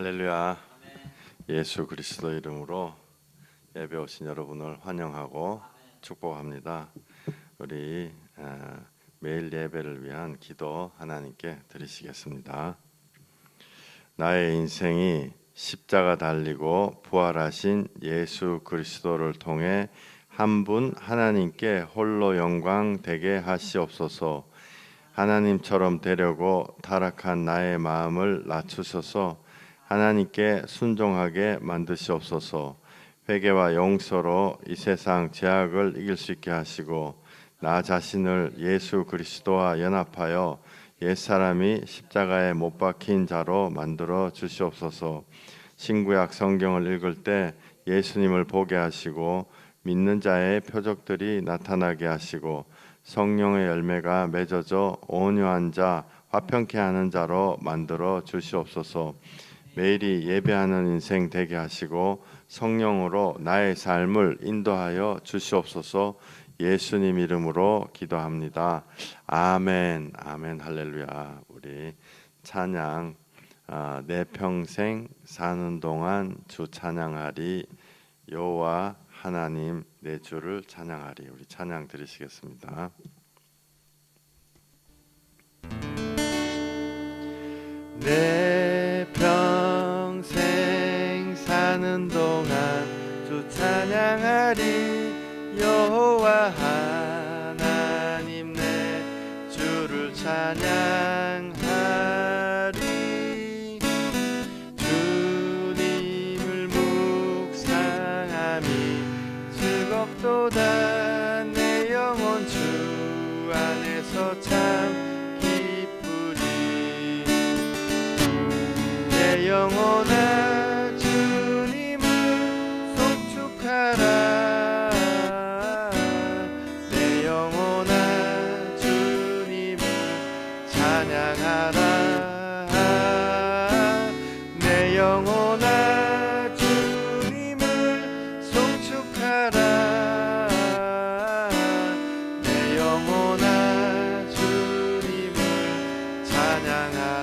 할렐루야. 예수 그리스도 이름으로 예배 오신 여러분을 환영하고 축복합니다. 우리 매일 예배를 위한 기도 하나님께 드리시겠습니다. 나의 인생이 십자가 달리고 부활하신 예수 그리스도를 통해 한 분 하나님께 홀로 영광 되게 하시옵소서. 하나님처럼 되려고 타락한 나의 마음을 낮추셔서 하나님께 순종하게 만드시옵소서. 회개와 용서로 이 세상 죄악을 이길 수 있게 하시고 나 자신을 예수 그리스도와 연합하여 옛사람이 십자가에 못 박힌 자로 만들어 주시옵소서. 신구약 성경을 읽을 때 예수님을 보게 하시고 믿는 자의 표적들이 나타나게 하시고 성령의 열매가 맺어져 온유한 자, 화평케 하는 자로 만들어 주시옵소서. 매일이 예배하는 인생 되게 하시고 성령으로 나의 삶을 인도하여 주시옵소서. 예수님 이름으로 기도합니다. 아멘. 아멘. 할렐루야. 우리 찬양 내 평생 사는 동안 주 찬양하리 여호와 하나님 내 주를 찬양하리. 우리 찬양 드리시겠습니다. 내 평생 사는 동안 주 찬양하리 여호와 하나님 내 주를 찬양하리. 주님을 묵상함이 즐겁도다. 내 영혼 주 안에서 참 영혼아 주님을 송축하라. 내 영혼아 주님을 찬양하라. 내 영혼아 주님을 송축하라. 내 영혼아 주님을 찬양하라.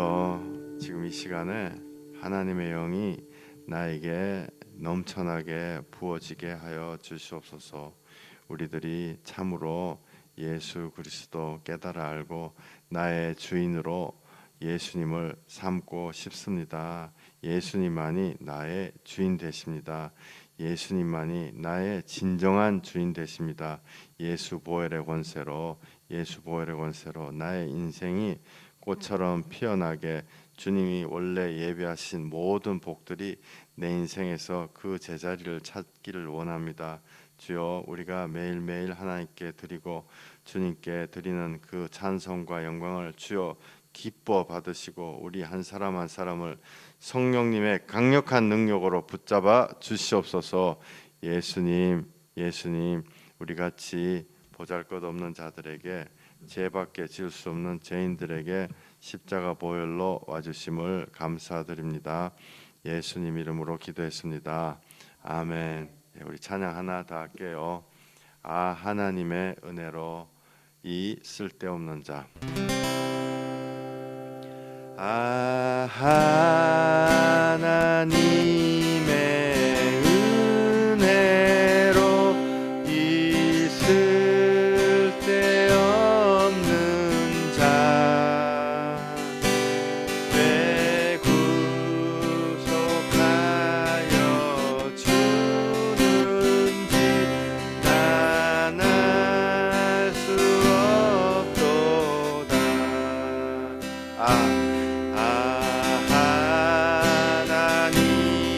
주여, 지금 이 시간에 하나님의 영이 나에게 넘쳐나게 부어지게 하여 주시옵소서. 우리들이 참으로 예수 그리스도 깨달아 알고 나의 주인으로 예수님을 삼고 싶습니다. 예수님만이 나의 주인 되십니다. 예수님만이 나의 진정한 주인 되십니다. 예수 보혈의 권세로 나의 인생이 꽃처럼 피어나게 주님이 원래 예비하신 모든 복들이 내 인생에서 그 제자리를 찾기를 원합니다. 주여, 우리가 매일매일 하나님께 드리고 주님께 드리는 그 찬송과 영광을 주여 기뻐 받으시고 우리 한 사람 한 사람을 성령님의 강력한 능력으로 붙잡아 주시옵소서. 예수님, 우리 같이 보잘것없는 자들에게, 죄밖에 지을 수 없는 죄인들에게 십자가 보혈로 와주심을 감사드립니다. 예수님 이름으로 기도했습니다. 아멘. 우리 찬양 하나 더 할게요. 아, 하나님의 은혜로 이 쓸데없는 자. 아, 하나님의 은혜로 이 쓸데없는 자 왜 구속하여 주는지 난 알 수 없도다. 하나님의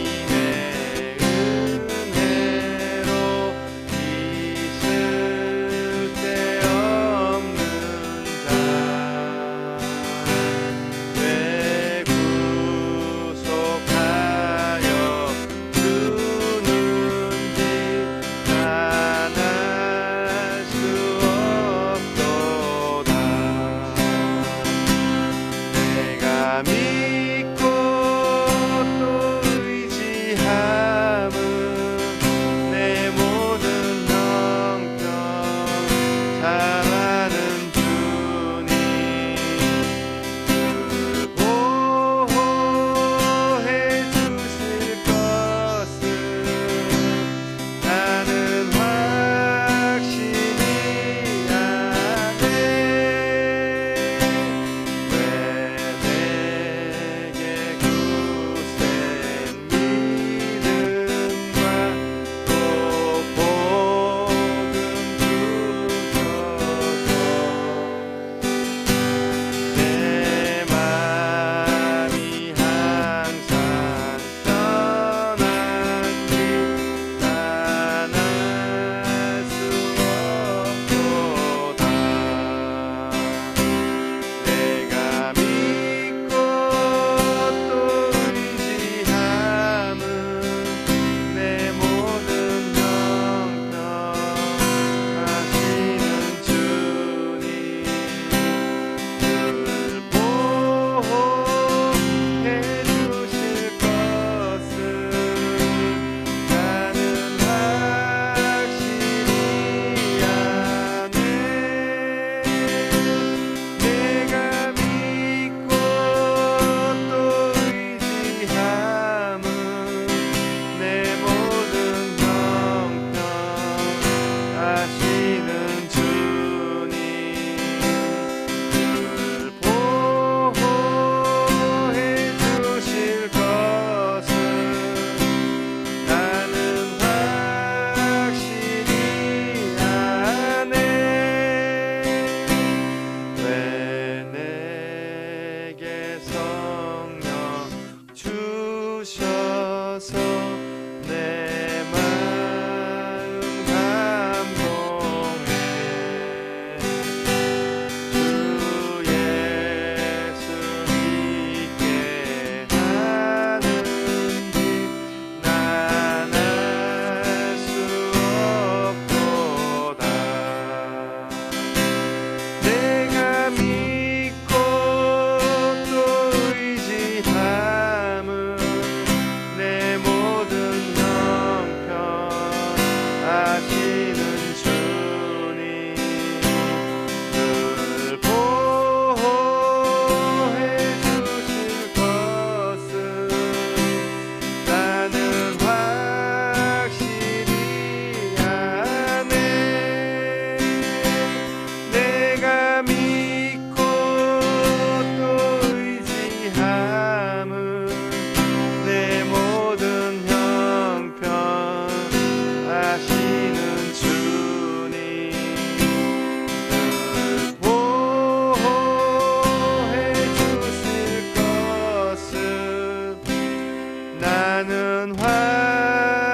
확실히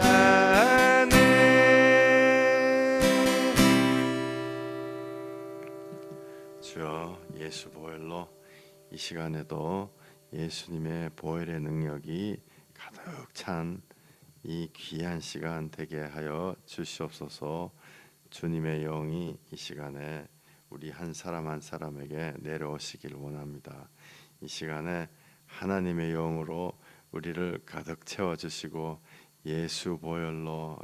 아네. 주여, 예수 보혈로 이 시간에도 예수님의 보혈의 능력이 가득 찬 이 귀한 시간 되게 하여 주시옵소서. 주님의 영이 이 시간에 우리 한 사람 한 사람에게 내려오시길 원합니다. 이 시간에 하나님의 영으로 우리를 가득 채워주시고 예수 보혈로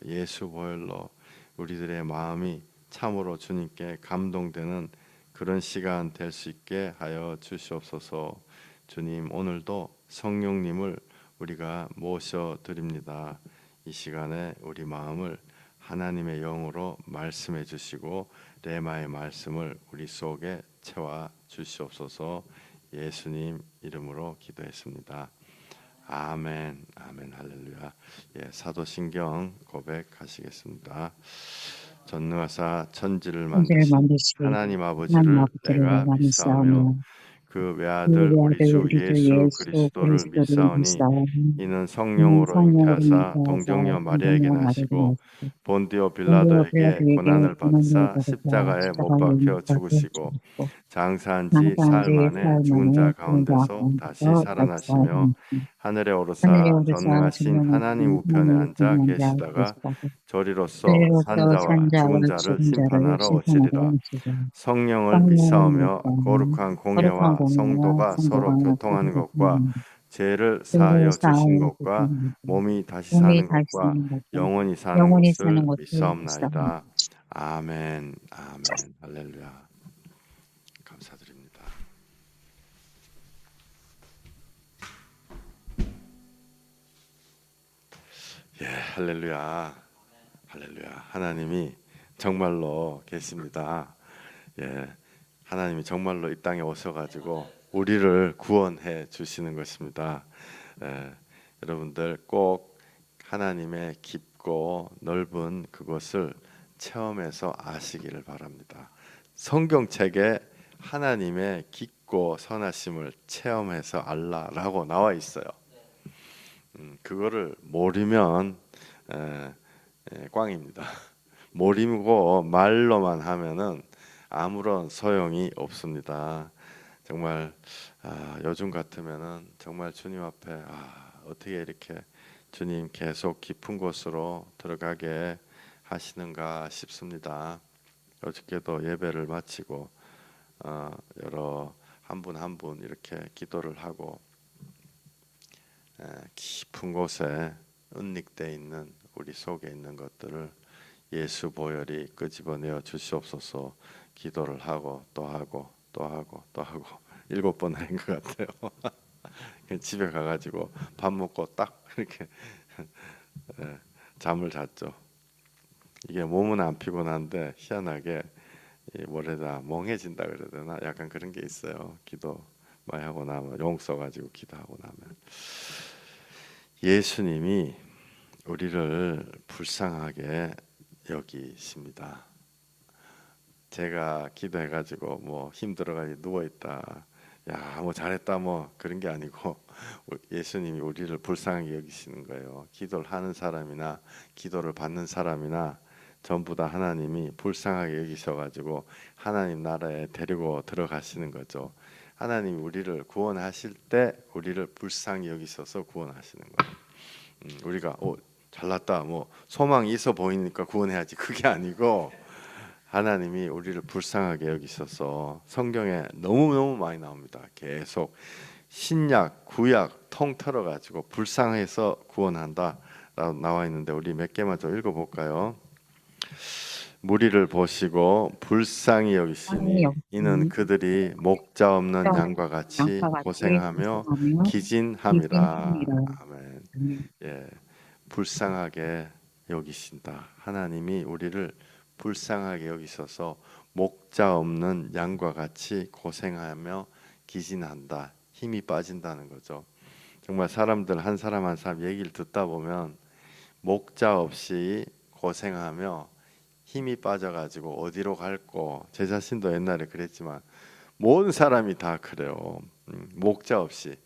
우리들의 마음이 참으로 주님께 감동되는 그런 시간 될 수 있게 하여 주시옵소서. 주님, 오늘도 성령님을 우리가 모셔드립니다. 이 시간에 우리 마음을 하나님의 영으로 말씀해 주시고 레마의 말씀을 우리 속에 채워 주시옵소서. 예수님 이름으로 기도했습니다. 아멘, 아멘, 할렐루야. 사도신경 고백하시겠습니다. 전능하사 천지를 만드신 하나님 아버지를 내가 믿사오며 그 외아들 우리 주 예수 그리스도를 믿사오니 이는 성령으로 잉태하사 동정녀 마리아에게 나시고 본디오 빌라도에게 고난을 받으사 십자가에 못 박혀 죽으시고 장사한 지 사흘 만에 죽은 자 가운데서 다시 살아나시며 하늘에 오르사 전능하신 하나님 우편에 앉아 계시다가 저리로서 산자와 죽은 자를 심판하러 오시리라. 성령을 믿사오며 거룩한 공예와 성도가 서로 교통하는 것과 죄를 사하여 주신 것과 몸이 다시 사는 것과 영원히 사는 것을 믿사옵나이다. 아멘, 아멘, 할렐루야. 감사드립니다. 할렐루야, 할렐루야. 하나님이 정말로 계십니다. 하나님이 정말로 이 땅에 오셔가지고 우리를 구원해 주시는 것입니다. 여러분들 꼭 하나님의 깊고 넓은 그것을 체험해서 아시기를 바랍니다. 성경책에 하나님의 깊고 선하심을 체험해서 알라라고 나와 있어요. 그거를 모르면 꽝입니다. 모르고 말로만 하면은 아무런 소용이 없습니다. 정말 요즘 같으면은 정말 주님 앞에 어떻게 이렇게 주님 계속 깊은 곳으로 들어가게 하시는가 싶습니다. 어저께도 예배를 마치고 여러 한 분 한 분 이렇게 기도를 하고 깊은 곳에 은닉되어 있는 우리 속에 있는 것들을 예수 보혈이 끄집어내어 주시옵소서 기도를 하고 또 하고 또 하고 또 하고 7번 한 것 같아요. 집에 가가지고 밥 먹고 딱 이렇게 잠을 잤죠. 이게 몸은 안 피곤한데 희한하게 뭐래다 멍해진다 그래야 되나 약간 그런 게 있어요. 기도 많이 하고 나면 용 써가지고 기도하고 나면 예수님이 우리를 불쌍하게 여기십니다. 제가 기도해가지고 뭐 힘들어가지고 누워있다 야 뭐 잘했다 뭐 그런 게 아니고 예수님이 우리를 불쌍하게 여기시는 거예요. 기도를 하는 사람이나 기도를 받는 사람이나 전부 다 하나님이 불쌍하게 여기셔가지고 하나님 나라에 데리고 들어가시는 거죠. 하나님이 우리를 구원하실 때 우리를 불쌍히 여기셔서 구원하시는 거예요. 우리가 잘났다 뭐 소망이 있어 보이니까 구원해야지 그게 아니고 하나님이 우리를 불쌍하게 여기셔서 성경에 너무너무 많이 나옵니다. 계속 신약 구약 통틀어 가지고 불쌍해서 구원한다 라고 나와 있는데 우리 몇 개만 좀 읽어볼까요? 무리를 보시고 불쌍히 여기시니 이는 그들이 목자 없는 양과 같이 고생하며 기진함이라. 아멘. 불쌍하게 여기신다. 하나님이 우리를 불쌍하게 여기셔서 목자 없는 양과 같이 고생하며 기진한다. 힘이 빠진다는 거죠. 정말 사람들 한 사람 한 사람 얘기를 듣다 보면 목자 없이 고생하며 힘이 빠져가지고 어디로 갈고 제 자신도 옛날에 그랬지만 모든 사람이 다 그래요. 목자 없이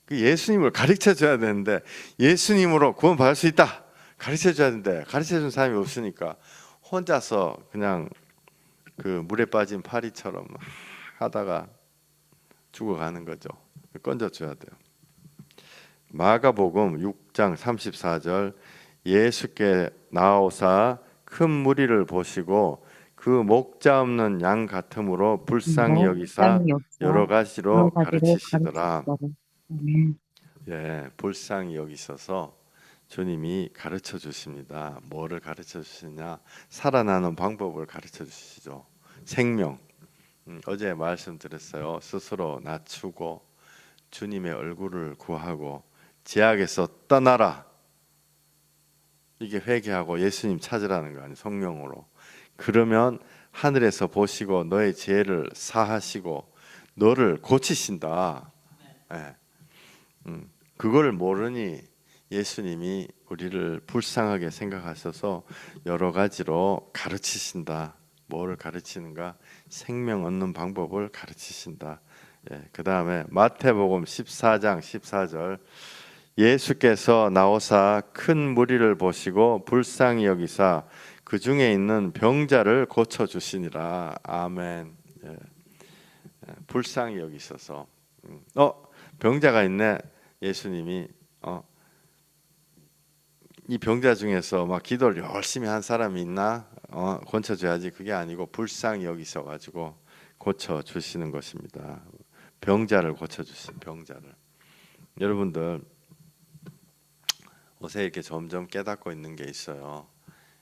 그 예수님을 가르쳐 줘야 되는데 예수님으로 구원받을 수 있다 가르쳐 줘야 되는데 가르쳐 준 사람이 없으니까 혼자서 그냥 그 물에 빠진 파리처럼 하다가 죽어가는 거죠. 건져 줘야 돼요. 마가복음 6장 34절 예수께 나오사 큰 무리를 보시고 그 목자 없는 양 같음으로 불쌍히 여기사 여러 가지로 가르치시더라. 예, 불쌍히 여기셔서 주님이 가르쳐 주십니다. 뭐를 가르쳐 주시냐? 살아나는 방법을 가르쳐 주시죠. 생명. 어제 말씀드렸어요. 스스로 낮추고 주님의 얼굴을 구하고 죄악에서 떠나라. 이게 회개하고 예수님 찾으라는 거 아니에요. 성령으로. 그러면 하늘에서 보시고 너의 죄를 사하시고 너를 고치신다. 예. 그걸 모르니 예수님이 우리를 불쌍하게 생각하셔서 여러 가지로 가르치신다. 뭐를 가르치는가? 생명 얻는 방법을 가르치신다. 예, 그 다음에 마태복음 14장 14절 예수께서 나오사 큰 무리를 보시고 불쌍히 여기사 그 중에 있는 병자를 고쳐주시니라. 아멘. 예, 불쌍히 여기셔서 병자가 있네. 예수님이 이 병자 중에서 막 기도를 열심히 한 사람이 있나? 고쳐줘야지. 그게 아니고 불쌍히 여기셔 가지고 고쳐주시는 것입니다. 병자를 고쳐주신 병자를. 여러분들 요새 이렇게 점점 깨닫고 있는 게 있어요.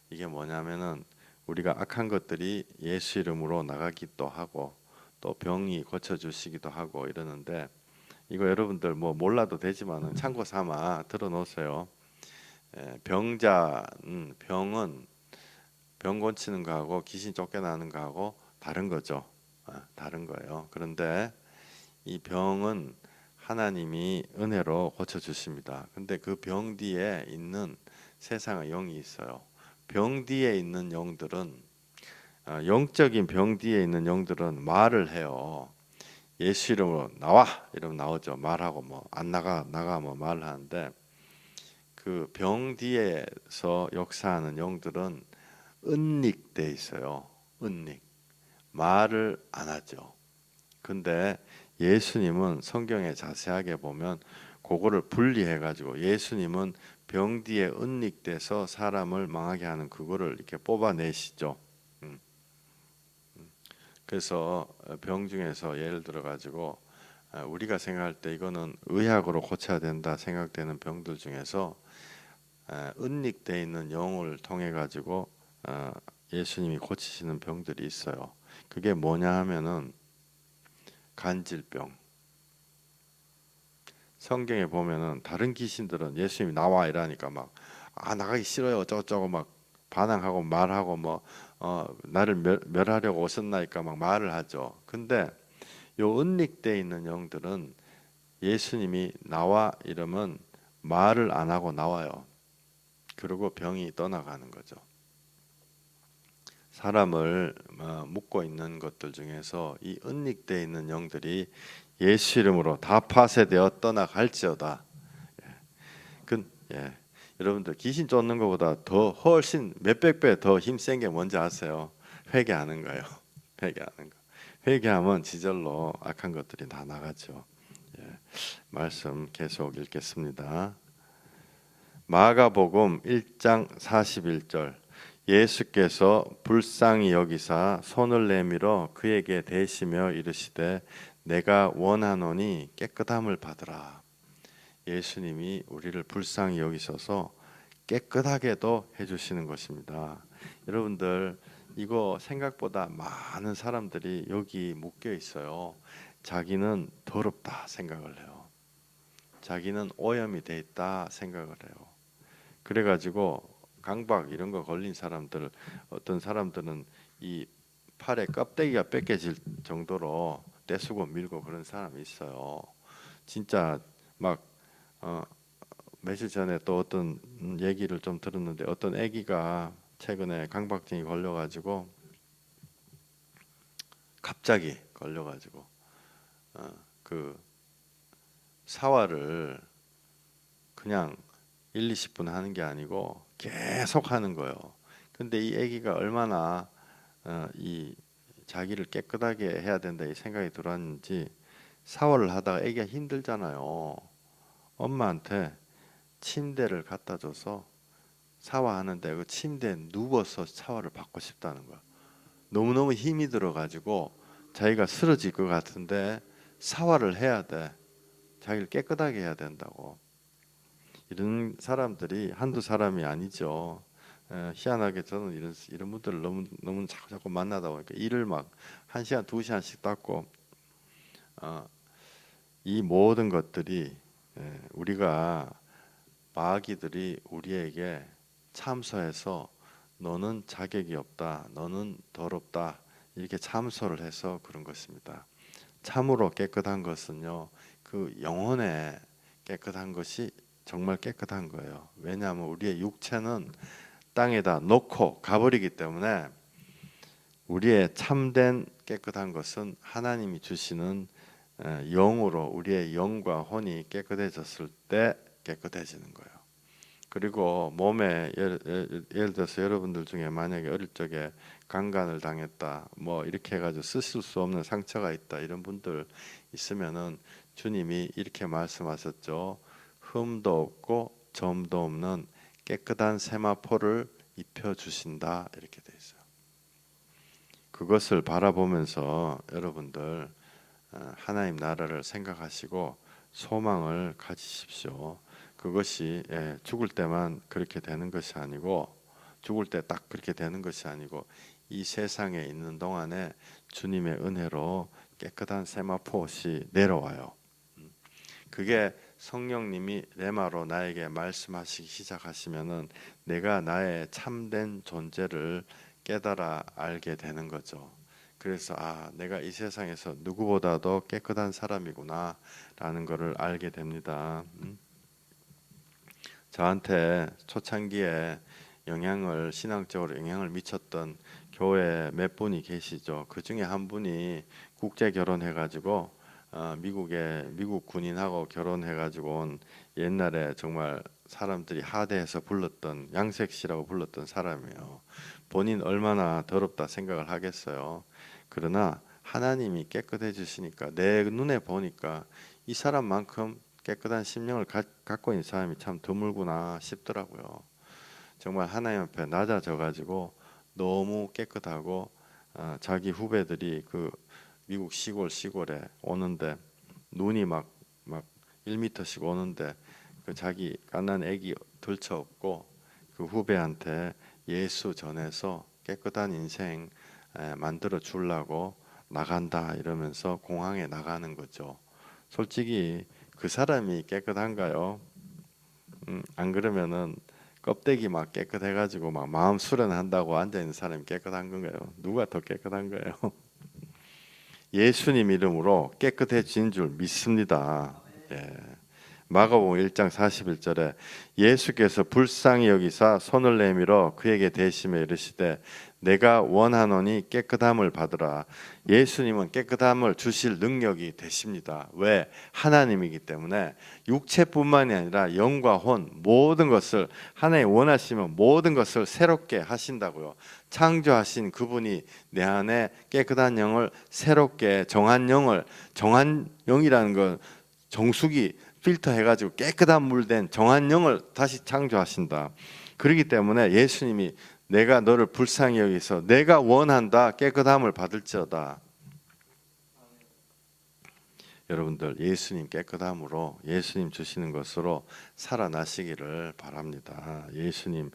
이게 뭐냐면은 우리가 악한 것들이 예수 이름으로 나가기도 하고 또 병이 고쳐주시기도 하고 이러는데 이거 여러분들 뭐 몰라도 되지만은 참고 삼아 들어놓으세요. 병은 병 고치는 거하고 귀신 쫓겨나는 거하고 다른 거죠. 다른 거예요. 그런데 이 병은 하나님이 은혜로 고쳐주십니다. 근데 그 병 뒤에 있는 세상의 영이 있어요. 병 뒤에 있는 영들은 영적인 병 뒤에 있는 영들은 말을 해요. 예수 이름으로 나와 이러면 나오죠. 말하고 뭐 안 나가 뭐 말을 하는데 그 병 뒤에서 역사하는 영들은 은닉돼 있어요. 은닉. 말을 안 하죠. 근데 예수님은 성경에 자세하게 보면 그거를 분리해 가지고 예수님은 병 뒤에 은닉돼서 사람을 망하게 하는 그거를 이렇게 뽑아내시죠. 그래서 병 중에서 예를 들어 가지고 우리가 생각할 때 이거는 의학으로 고쳐야 된다 생각되는 병들 중에서 은닉돼 있는 영을 통해 가지고 예수님이 고치시는 병들이 있어요. 그게 뭐냐 하면은 간질병. 성경에 보면은 다른 귀신들은 예수님이 나와 이라니까 막 나가기 싫어요 어쩌고저쩌고 막 반항하고 말하고 뭐 나를 멸하려고 오셨나니까 막 말을 하죠. 근데 요 은닉돼 있는 영들은 예수님이 나와 이러면 말을 안 하고 나와요. 그리고 병이 떠나가는 거죠. 사람을 묶고 있는 것들 중에서 이 은닉돼 있는 영들이 예수 이름으로 다 파쇄되어 떠나갈지어다. 예. 여러분들 귀신 쫓는 것보다 더 훨씬 몇백 배 더 힘센 게 뭔지 아세요? 회개하는 거예요. 회개하는 거. 회개하면 지절로 악한 것들이 다 나가죠. 예. 말씀 계속 읽겠습니다. 마가복음 1장 41절 예수께서 불쌍히 여기사 손을 내밀어 그에게 대시며 이르시되 내가 원하노니 깨끗함을 받으라. 예수님이 우리를 불쌍히 여기셔서 깨끗하게도 해주시는 것입니다. 여러분들 이거 생각보다 많은 사람들이 여기 묶여 있어요. 자기는 더럽다 생각을 해요. 자기는 오염이 돼 있다 생각을 해요. 그래가지고 강박 이런 거 걸린 사람들 어떤 사람들은 이 팔에 껍데기가 뺏겨질 정도로 떼수고 밀고 그런 사람이 있어요. 진짜 막 며칠 전에 또 어떤 얘기를 좀 들었는데 어떤 아기가 최근에 강박증이 걸려가지고 갑자기 걸려가지고 그 사활을 그냥 1, 20분 하는 게 아니고 계속 하는 거예요. 근데 이 아기가 얼마나 이 자기를 깨끗하게 해야 된다 이 생각이 들었는지 샤워를 하다가 아기가 힘들잖아요. 엄마한테 침대를 갖다 줘서 샤워하는데 그 침대에 누워서 샤워를 받고 싶다는 거야. 너무너무 힘이 들어가지고 자기가 쓰러질 것 같은데 샤워를 해야 돼. 자기를 깨끗하게 해야 된다고. 이런 사람들이 한두 사람이 아니죠. 희한하게 저는 이런 분들을 너무 자꾸 만나다 보니까 일을 막 1시간 2시간씩 닦고 이 모든 것들이 우리가 마귀들이 우리에게 참소해서 너는 자격이 없다, 너는 더럽다 이렇게 참소를 해서 그런 것입니다. 참으로 깨끗한 것은요, 그 영혼에 깨끗한 것이 정말 깨끗한 거예요. 왜냐하면 우리의 육체는 땅에다 놓고 가버리기 때문에 우리의 참된 깨끗한 것은 하나님이 주시는 영으로 우리의 영과 혼이 깨끗해졌을 때 깨끗해지는 거예요. 그리고 몸에 예를 들어서 여러분들 중에 만약에 어릴 적에 강간을 당했다 뭐 이렇게 해가지고 쓰실 수 없는 상처가 있다 이런 분들 있으면은 주님이 이렇게 말씀하셨죠. 흠도 없고 점도 없는 깨끗한 세마포를 입혀주신다 이렇게 돼 있어요. 그것을 바라보면서 여러분들 하나님 나라를 생각하시고 소망을 가지십시오. 그것이 죽을 때만 그렇게 되는 것이 아니고 죽을 때 딱 그렇게 되는 것이 아니고 이 세상에 있는 동안에 주님의 은혜로 깨끗한 세마포옷이 내려와요. 그게 성령님이 레마로 나에게 말씀하시기 시작하시면은 내가 나의 참된 존재를 깨달아 알게 되는 거죠. 그래서 내가 이 세상에서 누구보다도 깨끗한 사람이구나 라는 것을 알게 됩니다. 저한테 초창기에 신앙적으로 영향을 미쳤던 교회 몇 분이 계시죠. 그 중에 한 분이 국제 결혼해가지고 미국 군인하고 결혼해가지고 온 옛날에 정말 사람들이 하대해서 불렀던 양색 씨라고 불렀던 사람이에요. 본인 얼마나 더럽다 생각을 하겠어요. 그러나 하나님이 깨끗해 주시니까 내 눈에 보니까 이 사람만큼 깨끗한 심령을 갖고 있는 사람이 참 드물구나 싶더라고요. 정말 하나님 앞에 낮아져 가지고 너무 깨끗하고 자기 후배들이 그 미국 시골에 오는데 눈이 막 1m씩 오는데 그 자기 갓난 애기 들쳐업고 그 후배한테 예수 전해서 깨끗한 인생 만들어 주려고 나간다 이러면서 공항에 나가는 거죠. 솔직히 그 사람이 깨끗한가요? 안 그러면은 껍데기 막 깨끗해가지고 막 마음 수련한다고 앉아 있는 사람이 깨끗한 건가요? 누가 더 깨끗한 거예요? 예수님 이름으로 깨끗해진 줄 믿습니다. 예. 마가복음 1장 41절에 예수께서 불쌍히 여기사 손을 내밀어 그에게 대시며 이르시되 내가 원하노니 깨끗함을 받으라. 예수님은 깨끗함을 주실 능력이 되십니다. 왜? 하나님이기 때문에 육체뿐만이 아니라 영과 혼 모든 것을 하나님 원하시면 모든 것을 새롭게 하신다고요. 창조하신 그분이 내 안에 깨끗한 영을 새롭게 정한 영이라는 건 정수기 필터 해가지고 깨끗한 물 된 정한 영을 다시 창조하신다. 그렇기 때문에 예수님이 내가 너를 불쌍히 여기서 내가 원한다 깨끗함을 받을지어다. 여러분들 예수님 깨끗함으로 예수님 주시는 것으로 살아나시기를 바랍니다. 예수님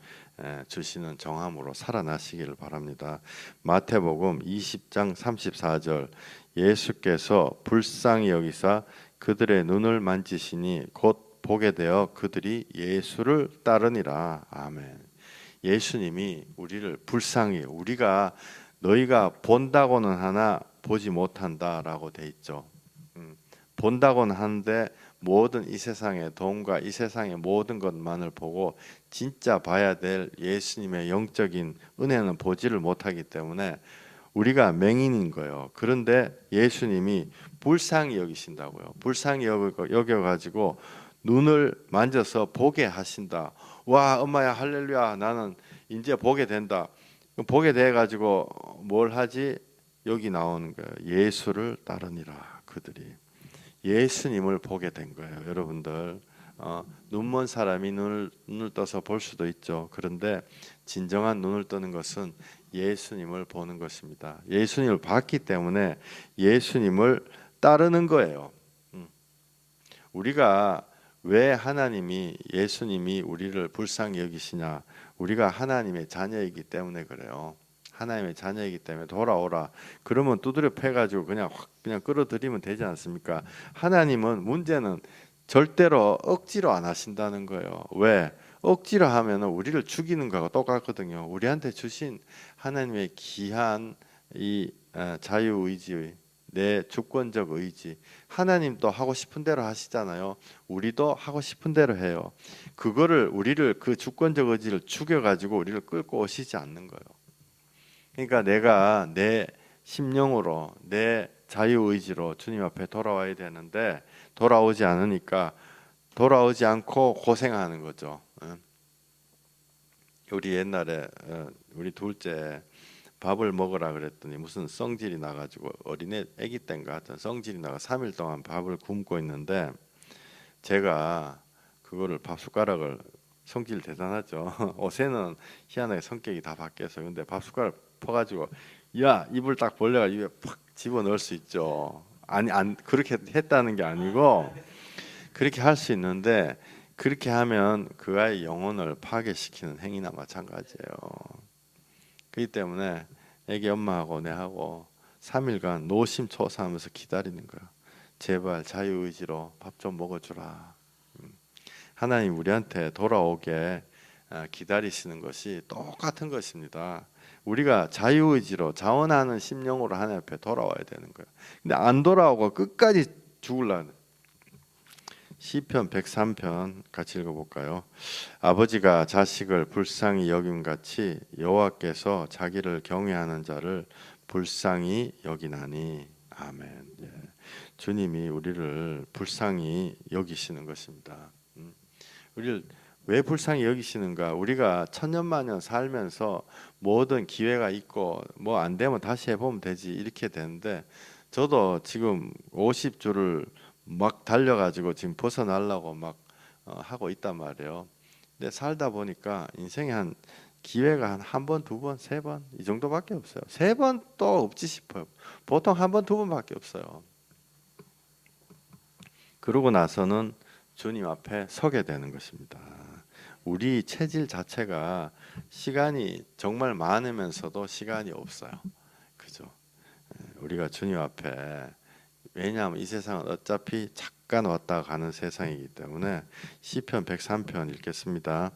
주시는 정함으로 살아나시기를 바랍니다. 마태복음 20장 34절 예수께서 불쌍히 여기사 그들의 눈을 만지시니 곧 보게 되어 그들이 예수를 따르니라. 아멘. 예수님이 우리를 불쌍히 우리가 너희가 본다고는 하나 보지 못한다라고 돼 있죠. 본다고는 하는데 모든 이 세상의 돈과 이 세상의 모든 것만을 보고 진짜 봐야 될 예수님의 영적인 은혜는 보지를 못하기 때문에 우리가 맹인인 거예요. 그런데 예수님이 불쌍히 여기신다고요. 불쌍히 여겨가지고 눈을 만져서 보게 하신다. 와, 엄마야, 할렐루야, 나는 이제 보게 된다. 보게 돼가지고 뭘 하지? 여기 나오는 거예요. 예수를 따르니라. 그들이 예수님을 보게 된 거예요. 여러분들, 눈먼 사람이 눈을 떠서 볼 수도 있죠. 그런데 진정한 눈을 뜨는 것은 예수님을 보는 것입니다. 예수님을 봤기 때문에 예수님을 따르는 거예요. 우리가 왜 예수님이 우리를 불쌍히 여기시냐? 우리가 하나님의 자녀이기 때문에 그래요. 하나님의 자녀이기 때문에 돌아오라. 그러면 두드려 패가지고 그냥 끌어들이면 되지 않습니까? 하나님은 문제는 절대로 억지로 안 하신다는 거예요. 왜? 억지로 하면 우리를 죽이는 거하고 똑같거든요. 우리한테 주신 하나님의 귀한 이 자유의지, 내 주권적 의지, 하나님도 하고 싶은 대로 하시잖아요. 우리도 하고 싶은 대로 해요. 우리를 그 주권적 의지를 죽여가지고 우리를 끌고 오시지 않는 거예요. 그러니까 내가 내 심령으로, 내 자유의지로 주님 앞에 돌아와야 되는데 돌아오지 않고 고생하는 거죠. 우리 옛날에 우리 둘째 밥을 먹으라 그랬더니 무슨 성질이 나가지고 아기 때인가 하여튼 성질이 나가 3일 동안 밥을 굶고 있는데 제가 그거를 밥 숟가락을, 성질 대단하죠. 옷에는 희한하게 성격이 다 바뀌어서, 근데 밥 숟가락 퍼가지고 야, 입을 딱 벌려가 입에 팍 집어넣을 수 있죠. 안 그렇게 했다는 게 아니고 그렇게 할 수 있는데, 그렇게 하면 그 아이의 영혼을 파괴시키는 행위나 마찬가지예요. 그렇기 때문에 애기 엄마하고 내하고 3일간 노심초사하면서 기다리는 거야. 제발 자유의지로 밥 좀 먹어주라. 하나님 우리한테 돌아오게 기다리시는 것이 똑같은 것입니다. 우리가 자유의지로 자원하는 심령으로 하나님 앞에 돌아와야 되는 거예요. 근데 안 돌아오고 끝까지 죽으려는. 시편 103편 같이 읽어볼까요? 아버지가 자식을 불쌍히 여김같이 여호와께서 자기를 경외하는 자를 불쌍히 여기나니. 아멘. 예. 주님이 우리를 불쌍히 여기시는 것입니다. 우리를 왜 불쌍히 여기시는가? 우리가 천년만년 살면서 모든 기회가 있고 뭐 안 되면 다시 해보면 되지 이렇게 되는데, 저도 지금 50주를 막 달려가지고 지금 벗어나려고 막 하고 있단 말이에요. 근데 살다 보니까 인생에 기회가 한 번, 두 번, 세 번 이 정도밖에 없어요. 세 번 또 없지 싶어요. 보통 한 번, 두 번밖에 없어요. 그러고 나서는 주님 앞에 서게 되는 것입니다. 우리 체질 자체가 시간이 정말 많으면서도 시간이 없어요. 그죠? 우리가 주님 앞에, 왜냐하면 이 세상은 어차피 잠깐 왔다 가는 세상이기 때문에. 시편 103편 읽겠습니다.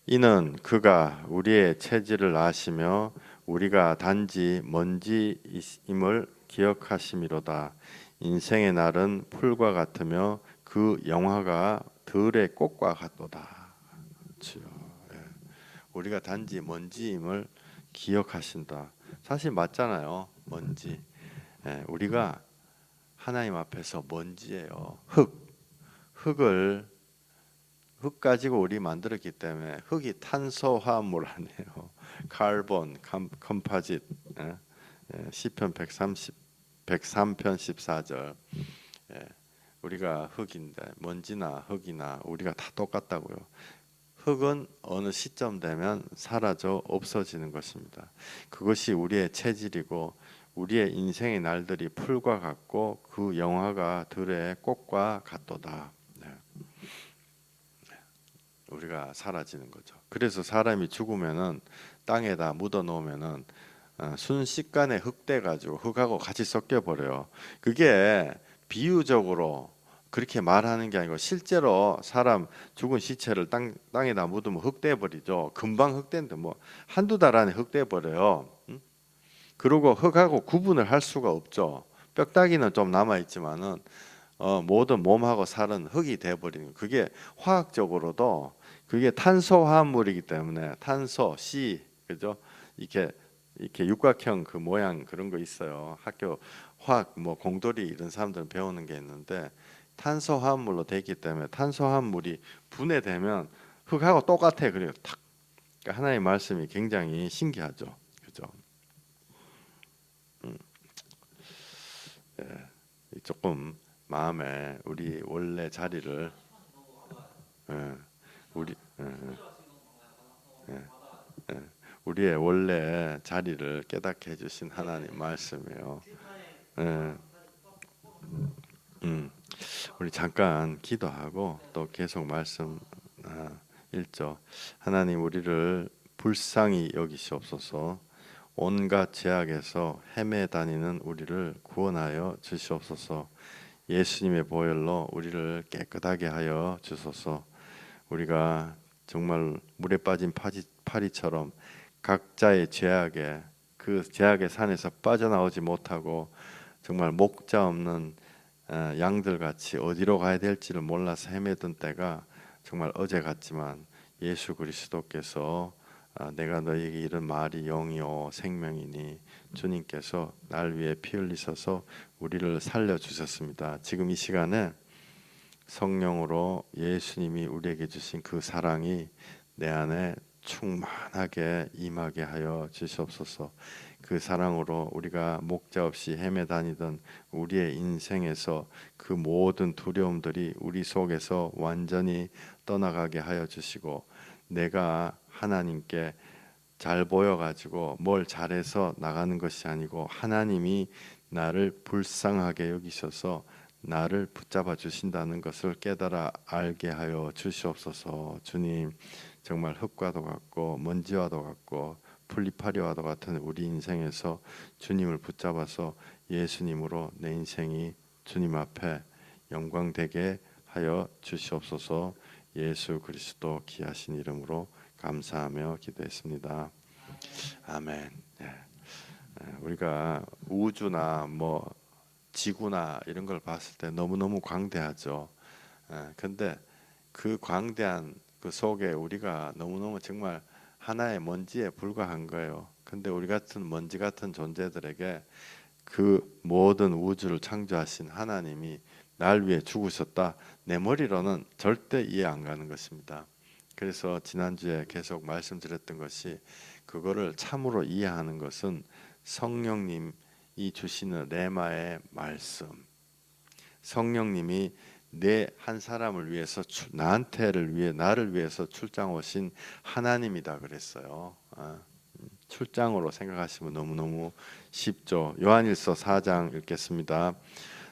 이는 그가 우리의 체질을 아시며 우리가 단지 먼지임을 기억하심이로다. 인생의 날은 풀과 같으며 그 영화가 들의 꽃과 같도다. 그렇죠. 우리가 단지 먼지임을 기억하신다. 사실 맞잖아요. 먼지. 우리가 하나님 앞에서 먼지예요. 흙 가지고 우리 만들었기 때문에. 흙이 탄소화물 아니에요. 카본, 컴포짓. 시편 103편 14절. 우리가 흙인데 먼지나 흙이나 우리가 다 똑같다고요. 흙은 어느 시점 되면 사라져 없어지는 것입니다. 그것이 우리의 체질이고 우리의 인생의 날들이 풀과 같고 그 영화가 들의 꽃과 같도다. 우리가 사라지는 거죠. 그래서 사람이 죽으면은 땅에다 묻어 놓으면은 순식간에 흙돼 가지고 흙하고 같이 섞여 버려요. 그게 비유적으로 그렇게 말하는 게 아니고 실제로 사람 죽은 시체를 땅에다 묻으면 흙돼 버리죠. 금방 흙된데 뭐 한두 달 안에 흙돼 버려요. 그리고 흙하고 구분을 할 수가 없죠. 뼈다귀는 좀 남아 있지만은 모든 몸하고 살은 흙이 돼 버리는. 그게 화학적으로도 그게 탄소 화합물이기 때문에 탄소 C, 그죠? 이렇게 이렇게 육각형 그 모양 그런 거 있어요. 학교 화학 뭐 공돌이 이런 사람들은 배우는 게 있는데 탄소화합물로 돼 있기 때문에 탄소화합물이 분해되면 흙하고 똑같아. 그래요. 탁. 그러니까 하나님의 말씀이 굉장히 신기하죠. 그죠? 음, 조금 마음에 우리 원래 자리를 예, 우리 예, 예, 예, 우리의 원래 자리를 깨닫게 해주신 하나님 말씀이에요. 예, 우리 잠깐 기도하고 또 계속 말씀 읽죠. 하나님 우리를 불쌍히 여기시옵소서. 온갖 죄악에서 헤매 다니는 우리를 구원하여 주시옵소서. 예수님의 보혈로 우리를 깨끗하게 하여 주소서. 우리가 정말 물에 빠진 파리처럼 각자의 죄악에 그 죄악의 산에서 빠져나오지 못하고 정말 목자 없는 양들 같이 어디로 가야 될지를 몰라서 헤매던 때가 정말 어제 같지만 예수 그리스도께서 내가 너에게 이른 말이 영이요 생명이니 주님께서 날 위해 피 흘리셔서 우리를 살려 주셨습니다. 지금 이 시간에 성령으로 예수님이 우리에게 주신 그 사랑이 내 안에 충만하게 임하게 하여 주시옵소서. 그 사랑으로 우리가 목자 없이 헤매 다니던 우리의 인생에서 그 모든 두려움들이 우리 속에서 완전히 떠나가게 하여 주시고 내가 하나님께 잘 보여가지고 뭘 잘해서 나가는 것이 아니고 하나님이 나를 불쌍하게 여기셔서 나를 붙잡아 주신다는 것을 깨달아 알게 하여 주시옵소서. 주님, 정말 흙과도 같고 먼지와도 같고 풀리파리와도 같은 우리 인생에서 주님을 붙잡아서 예수님으로 내 인생이 주님 앞에 영광되게 하여 주시옵소서. 예수 그리스도 귀하신 이름으로 감사하며 기도했습니다. 아멘. 우리가 우주나 뭐 지구나 이런 걸 봤을 때 너무너무 광대하죠. 근데 그 광대한 그 속에 우리가 너무너무 정말 하나의 먼지에 불과한 거예요. 근데 우리 같은 먼지 같은 존재들에게 그 모든 우주를 창조하신 하나님이 날 위해 죽으셨다. 내 머리로는 절대 이해 안 가는 것입니다. 그래서 지난주에 계속 말씀드렸던 것이 그거를 참으로 이해하는 것은 성령님이 주시는 레마의 말씀. 성령님이 내 한 사람을 위해서 나를 위해서 출장 오신 하나님이다 그랬어요. 출장으로 생각하시면 너무너무 쉽죠. 요한일서 4장 읽겠습니다.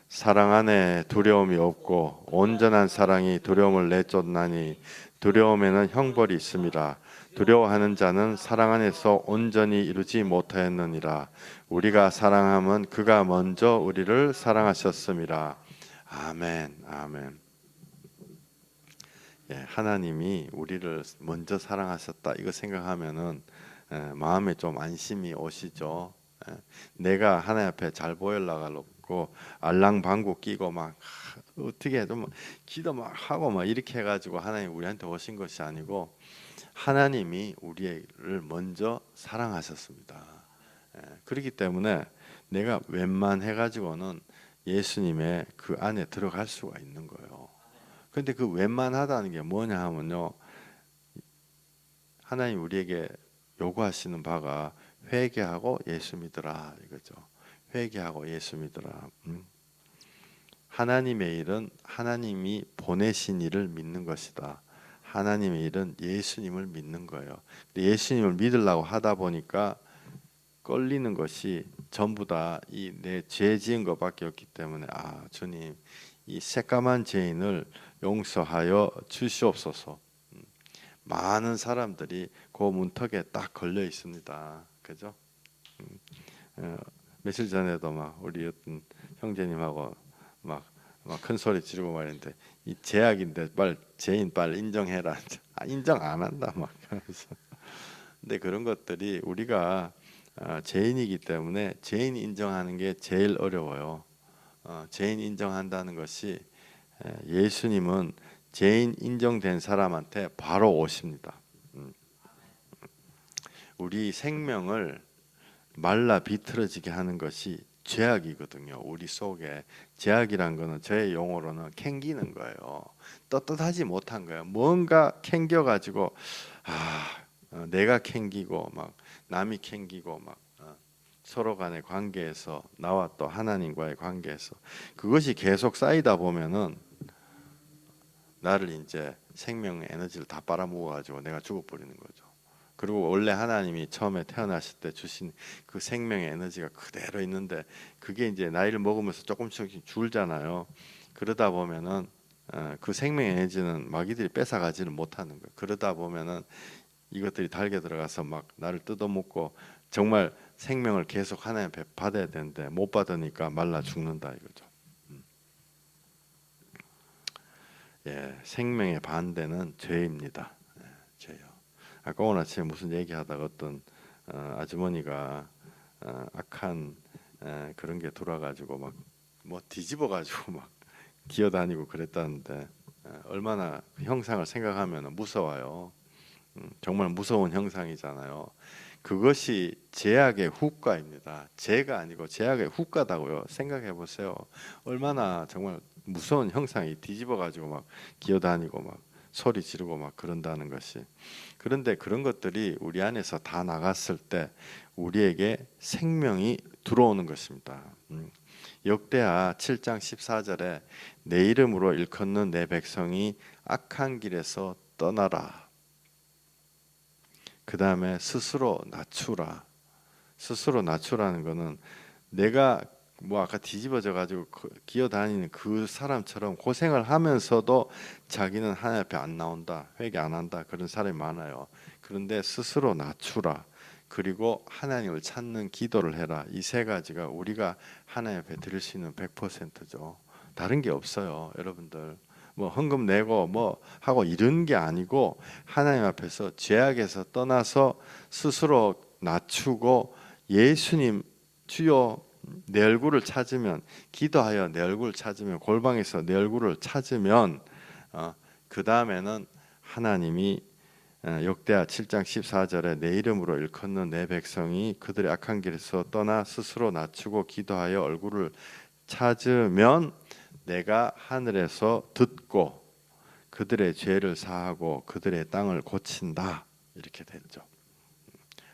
사랑 안에 두려움이 없고 온전한 사랑이 두려움을 내쫓나니 두려움에는 형벌이 있습니다. 두려워하는 자는 사랑 안에서 온전히 이루지 못하였느니라. 우리가 사랑함은 그가 먼저 우리를 사랑하셨음이라. 아멘, 아멘. 하나님이 우리를 먼저 사랑하셨다. 이거 생각하면은 마음에 좀 안심이 오시죠. 내가 하나님 앞에 잘 보이려고 알랑방구 끼고 막 어떻게 해도 막 기도 막 하고 막 이렇게 해가지고 하나님 우리한테 오신 것이 아니고 하나님이 우리를 먼저 사랑하셨습니다. 그렇기 때문에 내가 웬만해가지고는 예수님의 그 안에 들어갈 수가 있는 거예요. 근데 그 웬만하다는 게 뭐냐 하면요, 하나님 우리에게 요구하시는 바가 회개하고 예수 믿으라 이거죠. 회개하고 예수 믿으라. 하나님의 일은 하나님이 보내신 일을 믿는 것이다. 하나님의 일은 예수님을 믿는 거예요. 근데 예수님을 믿으려고 하다 보니까 끌리는 것이 전부 다 이 내 죄 지은 것밖에 없기 때문에 주님 이 새까만 죄인을 용서하여 주시옵소서. 많은 사람들이 그 문턱에 딱 걸려 있습니다. 그죠? 며칠 전에도 막 우리 어떤 형제님하고 막 큰 소리 지르고 말했는데 이 죄악인데 빨리 죄인 빨리 인정해라. 인정 안 한다 막 그러면서. 근데 그런 것들이 우리가 죄인이기 때문에 죄인 인정하는 게 제일 어려워요. 죄인 인정한다는 것이 예수님은 죄인 인정된 사람한테 바로 오십니다. 우리 생명을 말라 비틀어지게 하는 것이 죄악이거든요. 우리 속에 죄악이란 거는 저의 용어로는 캥기는 거예요. 떳떳하지 못한 거예요. 뭔가 캥겨가지고 내가 캥기고 막 남이 캥기고 막 서로 간의 관계에서 나와 또 하나님과의 관계에서 그것이 계속 쌓이다 보면은 나를 이제 생명의 에너지를 다 빨아먹어가지고 내가 죽어버리는 거죠. 그리고 원래 하나님이 처음에 태어나실 때 주신 그 생명의 에너지가 그대로 있는데 그게 이제 나이를 먹으면서 조금씩 줄잖아요. 그러다 보면은 그 생명의 에너지는 마귀들이 뺏어가지는 못하는 거예요. 그러다 보면은 이것들이 달게 들어가서 막 나를 뜯어먹고 정말 생명을 계속 하나님 앞에 받아야 되는데 못 받으니까 말라 죽는다 이거죠. 예, 생명의 반대는 죄입니다. 예, 죄요. 아까 오늘 아침에 무슨 얘기하다가 어떤 아주머니가 악한 그런 게 돌아가지고 막 뭐 뒤집어가지고 막 기어다니고 그랬다는데 얼마나 그 형상을 생각하면 무서워요. 정말 무서운 형상이잖아요. 그것이 제약의 후과입니다. 죄가 아니고 제약의 후과다고요. 생각해 보세요. 얼마나 정말 무서운 형상이 뒤집어 가지고 막 기어다니고 막 소리 지르고 막 그런다는 것이. 그런데 그런 것들이 우리 안에서 다 나갔을 때 우리에게 생명이 들어오는 것입니다. 역대하 7장 14절에 내 이름으로 일컫는 내 백성이 악한 길에서 떠나라. 그 다음에 스스로 낮추라. 스스로 낮추라는 거는 내가 뭐 아까 뒤집어져 가지고 기어다니는 그 사람처럼 고생을 하면서도 자기는 하나님 앞에 안 나온다, 회개 안 한다 그런 사람이 많아요. 그런데 스스로 낮추라. 그리고 하나님을 찾는 기도를 해라. 이 세 가지가 우리가 하나님 앞에 드릴 수 있는 100%죠. 다른 게 없어요, 여러분들. 뭐 헌금 내고 뭐 하고 이런 게 아니고 하나님 앞에서 죄악에서 떠나서 스스로 낮추고 예수님 주여 내 얼굴을 찾으면 기도하여 내 얼굴을 찾으면 골방에서 내 얼굴을 찾으면 그 다음에는 하나님이 역대하 7장 14절에 내 이름으로 일컫는 내 백성이 그들의 악한 길에서 떠나 스스로 낮추고 기도하여 얼굴을 찾으면 내가 하늘에서 듣고 그들의 죄를 사하고 그들의 땅을 고친다 이렇게 됐죠.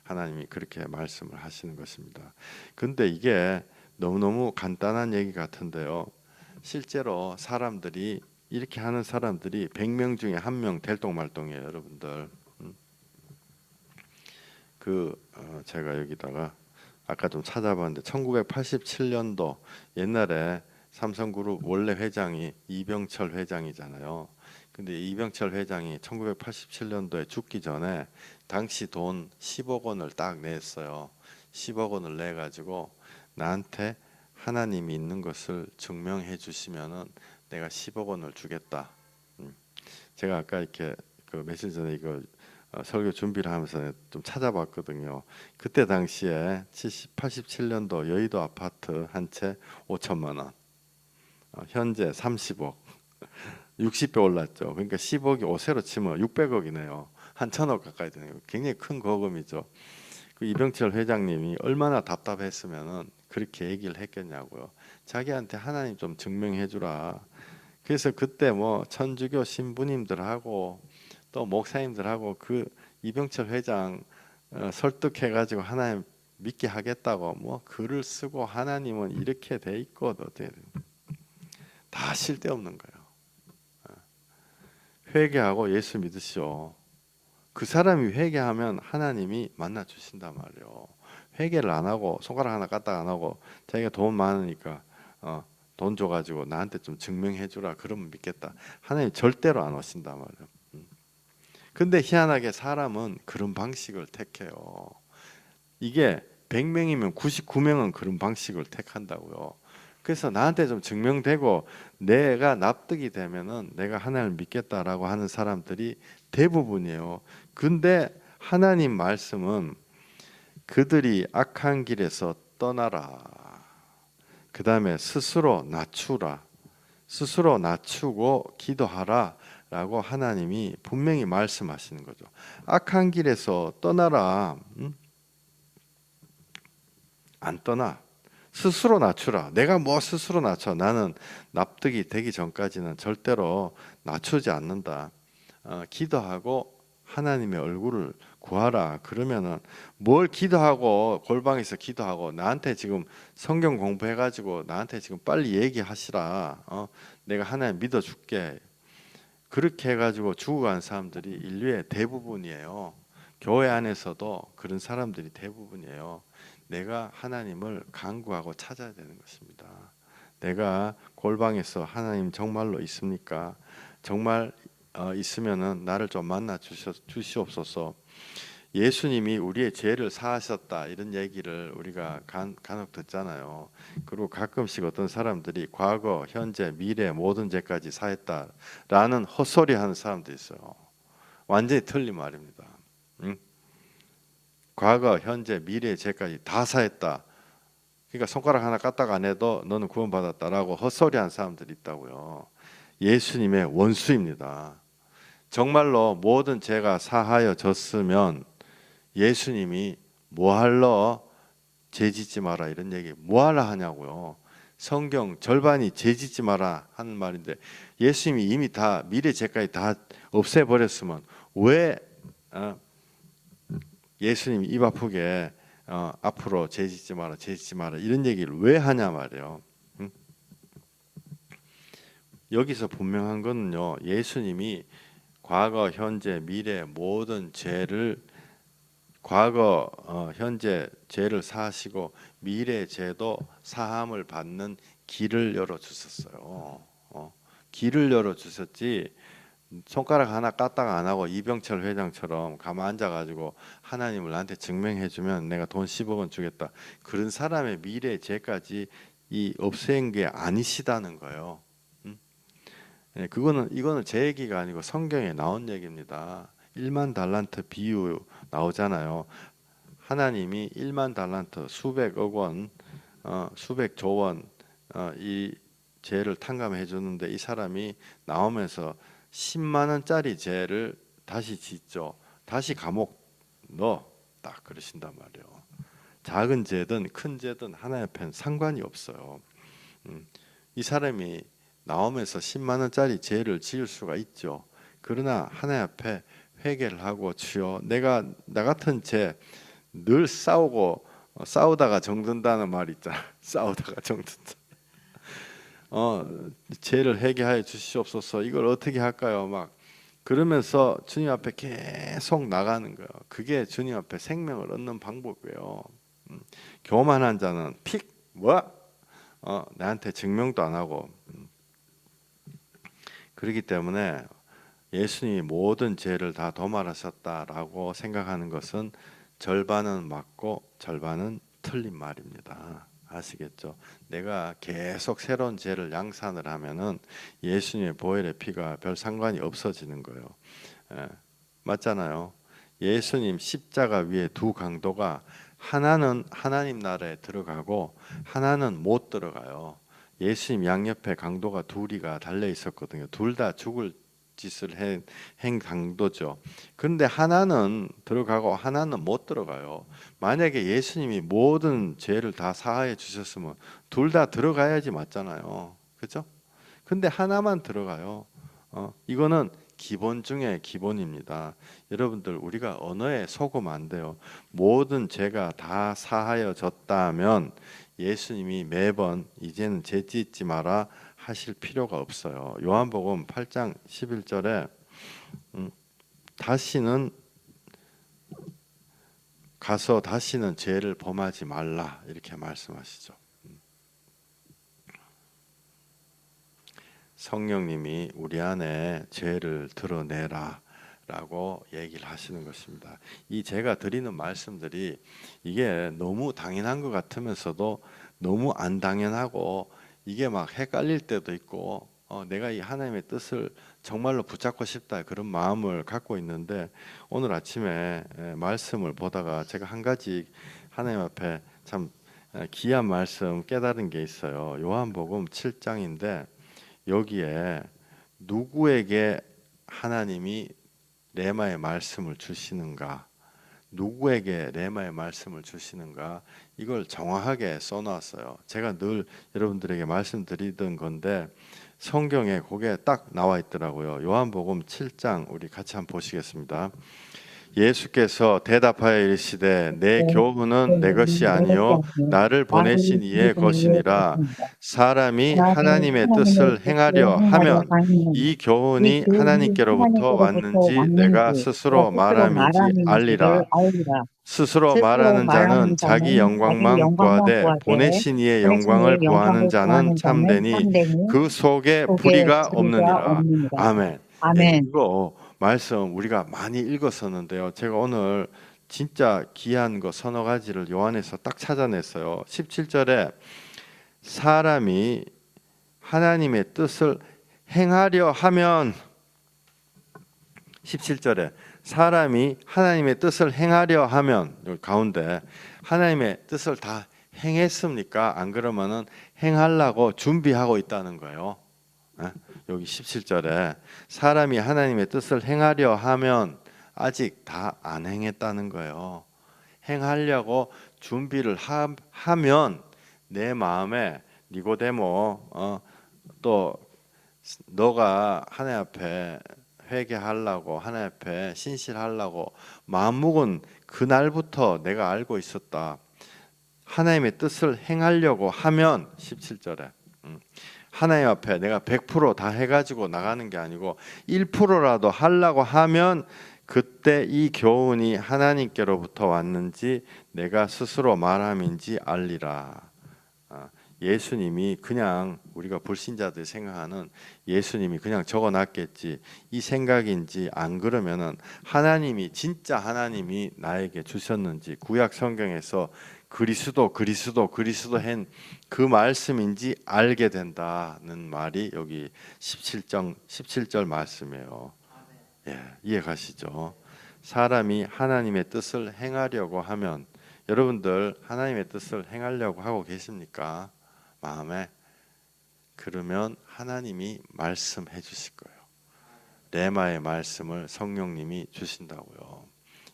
하나님이 그렇게 말씀을 하시는 것입니다. 근데 이게 너무너무 간단한 얘기 같은데요. 실제로 사람들이 이렇게 하는 사람들이 100명 중에 1명 될똥말똥이에요, 여러분들. 제가 여기다가 아까 좀 찾아봤는데 1987년도 옛날에 삼성그룹 원래 회장이 이병철 회장이잖아요. 근데 이병철 회장이 1987년도에 죽기 전에 당시 돈 10억 원을 딱 냈어요. 10억 원을 내 가지고 나한테 하나님이 있는 것을 증명해 주시면은 내가 10억 원을 주겠다. 제가 아까 이렇게 그 며칠 전에 이거 설교 준비를 하면서 좀 찾아봤거든요. 그때 당시에 87년도 여의도 아파트 한 채 5천만 원. 현재 30억. 60배 올랐죠. 그러니까 10억이 5세로 치면 600억이네요. 한 1000억 가까이 되네요. 굉장히 큰 거금이죠. 그 이병철 회장님이 얼마나 답답했으면은 그렇게 얘기를 했겠냐고요. 자기한테 하나님 좀 증명해 주라. 그래서 그때 뭐 천주교 신부님들하고 또 목사님들하고 그 이병철 회장 설득해 가지고 하나님 믿게 하겠다고 뭐 글을 쓰고 하나님은 이렇게 돼 있고 어떻게 다 쓸데없는 거예요. 회개하고 예수 믿으시오. 그 사람이 회개하면 하나님이 만나 주신단 말이에요. 회개를 안 하고 손가락 하나 까딱 안 하고 자기가 돈 많으니까 돈 줘가지고 나한테 좀 증명해 주라 그러면 믿겠다. 하나님 절대로 안 오신단 말이에요. 근데 희한하게 사람은 그런 방식을 택해요. 이게 100명이면 99명은 그런 방식을 택한다고요. 그래서 나한테 좀 증명되고 내가 납득이 되면은 내가 하나님을 믿겠다라고 하는 사람들이 대부분이에요. 근데 하나님 말씀은 그들이 악한 길에서 떠나라. 그 다음에 스스로 낮추라. 스스로 낮추고 기도하라. 라고 하나님이 분명히 말씀하시는 거죠. 악한 길에서 떠나라. 안 떠나. 스스로 낮추라. 내가 뭐 스스로 낮춰. 나는 납득이 되기 전까지는 절대로 낮추지 않는다. 기도하고 하나님의 얼굴을 구하라. 그러면은 뭘 기도하고 골방에서 기도하고 나한테 지금 성경 공부해가지고 나한테 지금 빨리 얘기하시라. 내가 하나님 믿어줄게. 그렇게 해가지고 죽어간 사람들이 인류의 대부분이에요. 교회 안에서도 그런 사람들이 대부분이에요. 내가 하나님을 간구하고 찾아야 되는 것입니다. 내가 골방에서 하나님 정말로 있습니까? 정말 있으면은 나를 좀 만나 주시옵소서. 예수님이 우리의 죄를 사하셨다 이런 얘기를 우리가 간혹 듣잖아요. 그리고 가끔씩 어떤 사람들이 과거, 현재, 미래 모든 죄까지 사했다라는 헛소리하는 사람도 있어요. 완전히 틀린 말입니다. 응? 과거, 현재, 미래 죄까지 다 사했다. 그러니까 손가락 하나 까딱 안 해도 너는 구원받았다라고 헛소리하는 사람들이 있다고요. 예수님의 원수입니다. 정말로 모든 죄가 사하여졌으면 예수님이 뭐할러 죄짓지 마라 이런 얘기 뭐하러 하냐고요. 성경 절반이 죄짓지 마라 하는 말인데 예수님이 이미 다 미래 죄까지 다 없애버렸으면 왜 예수님이 입 아프게 앞으로 죄짓지 마라 죄짓지 마라 이런 얘기를 왜 하냐 말이에요. 여기서 분명한 거는요. 예수님이 과거, 현재, 미래 모든 죄를 과거, 현재 죄를 사하시고 미래 죄도 사함을 받는 길을 열어 주셨어요. 길을 열어 주셨지. 손가락 하나 까딱 안 하고 이병철 회장처럼 가만 앉아가지고 하나님을 나한테 증명해주면 내가 돈 10억 원 주겠다. 그런 사람의 미래 죄까지 이 없앤 게 아니시다는 거예요. 예, 이거는 제 얘기가 아니고 성경에 나온 얘기입니다. 1만 달란트 비유 나오잖아요. 하나님이 1만 달란트 수백억 원, 수백조 원 이 죄를 탕감해 주는데 이 사람이 나오면서 10만 원짜리 죄를 다시 짓죠. 다시 감옥 넣어 딱 그러신단 말이에요. 작은 죄든 큰 죄든 하나님 앞에는 상관이 없어요. 이 사람이 나오면서 10만 원짜리 죄를 지을 수가 있죠. 그러나 하나님 앞에 회개를 하고 주여 내가 나 같은 죄 늘 싸우고 싸우다가 정든다는 말 있잖아. 싸우다가 정든다. 죄를 회개하여 주시옵소서. 이걸 어떻게 할까요? 막 그러면서 주님 앞에 계속 나가는 거예요. 그게 주님 앞에 생명을 얻는 방법이에요. 교만한 자는 픽 나한테 증명도 안 하고 그렇기 때문에 예수님이 모든 죄를 다 도말하셨다라고 생각하는 것은 절반은 맞고 절반은 틀린 말입니다. 아시겠죠? 내가 계속 새로운 죄를 양산을 하면은 예수님의 보혈의 피가 별 상관이 없어지는 거예요. 맞잖아요. 예수님 십자가 위에 두 강도가 하나는 하나님 나라에 들어가고 하나는 못 들어가요. 예수님 양옆에 강도가 둘이가 달려 있었거든요. 둘 다 죽을 짓을 한 강도죠. 그런데 하나는 들어가고 하나는 못 들어가요. 만약에 예수님이 모든 죄를 다 사하여 주셨으면 둘 다 들어가야지 맞잖아요. 그렇죠? 근데 하나만 들어가요. 이거는 기본 중에 기본입니다. 여러분들 우리가 언어에 속으면 안 돼요. 모든 죄가 다 사하여졌다면 예수님이 매번 이제는 죄 짓지 마라 하실 필요가 없어요. 요한복음 8장 11절에 다시는 가서 다시는 죄를 범하지 말라 이렇게 말씀하시죠. 성령님이 우리 안에 죄를 드러내라 라고 얘기를 하시는 것입니다. 이 제가 드리는 말씀들이 이게 너무 당연한 것 같으면서도 너무 안 당연하고 이게 막 헷갈릴 때도 있고 내가 이 하나님의 뜻을 정말로 붙잡고 싶다 그런 마음을 갖고 있는데 오늘 아침에 말씀을 보다가 제가 한 가지 하나님 앞에 참 귀한 말씀 깨달은 게 있어요. 요한복음 7장인데 여기에 누구에게 하나님이 레마의 말씀을 주시는가? 누구에게 레마의 말씀을 주시는가, 이걸 정확하게 써놨어요. 제가 늘 여러분들에게 말씀드리던 건데 성경에 그게 딱 나와 있더라고요. 요한복음 7장 우리 같이 한번 보시겠습니다. 예수께서 대답하여 이르시되 내 교훈은 내 것이 아니요 나를 보내신 이의 것이니라. 사람이 하나님의 뜻을 행하려 하면 이 교훈이 하나님께로부터 왔는지 내가 스스로 말함인지 알리라. 스스로 말하는 자는 자기 영광만 구하되 보내신 이의 영광을 구하는 자는 참되니 그 속에 불의가 없느니라. 아멘. 예, 이거 말씀 우리가 많이 읽었었는데요. 제가 오늘 진짜 귀한 거 서너 가지를 요한에서 딱 찾아냈어요. 17절에 사람이 하나님의 뜻을 행하려 하면, 17절에 사람이 하나님의 뜻을 행하려 하면, 여기 가운데 하나님의 뜻을 다 행했습니까? 안 그러면은 행하려고 준비하고 있다는 거예요. 여기 17절에 사람이 하나님의 뜻을 행하려 하면 아직 다 안 행했다는 거예요. 행하려고 준비를 하면 내 마음에 니고데모, 또 너가 하나님 앞에 회개하려고, 하나님 앞에 신실하려고 마음먹은 그날부터 내가 알고 있었다. 하나님의 뜻을 행하려고 하면, 17절에 하나님 앞에 내가 100%다 해가지고 나가는 게 아니고 1%라도 하려고 하면 그때 이 교훈이 하나님께로부터 왔는지 내가 스스로 말함인지 알리라. 예수님이 그냥, 우리가 불신자들 생각하는 예수님이 그냥 적어놨겠지 이 생각인지, 안 그러면은 하나님이, 진짜 하나님이 나에게 주셨는지, 구약 성경에서 그리스도 한 그 말씀인지 알게 된다는 말이 여기 17절 말씀이에요. 예, 이해 가시죠? 사람이 하나님의 뜻을 행하려고 하면, 여러분들 하나님의 뜻을 행하려고 하고 계십니까? 마음에? 그러면 하나님이 말씀해 주실 거예요. 레마의 말씀을 성령님이 주신다고요.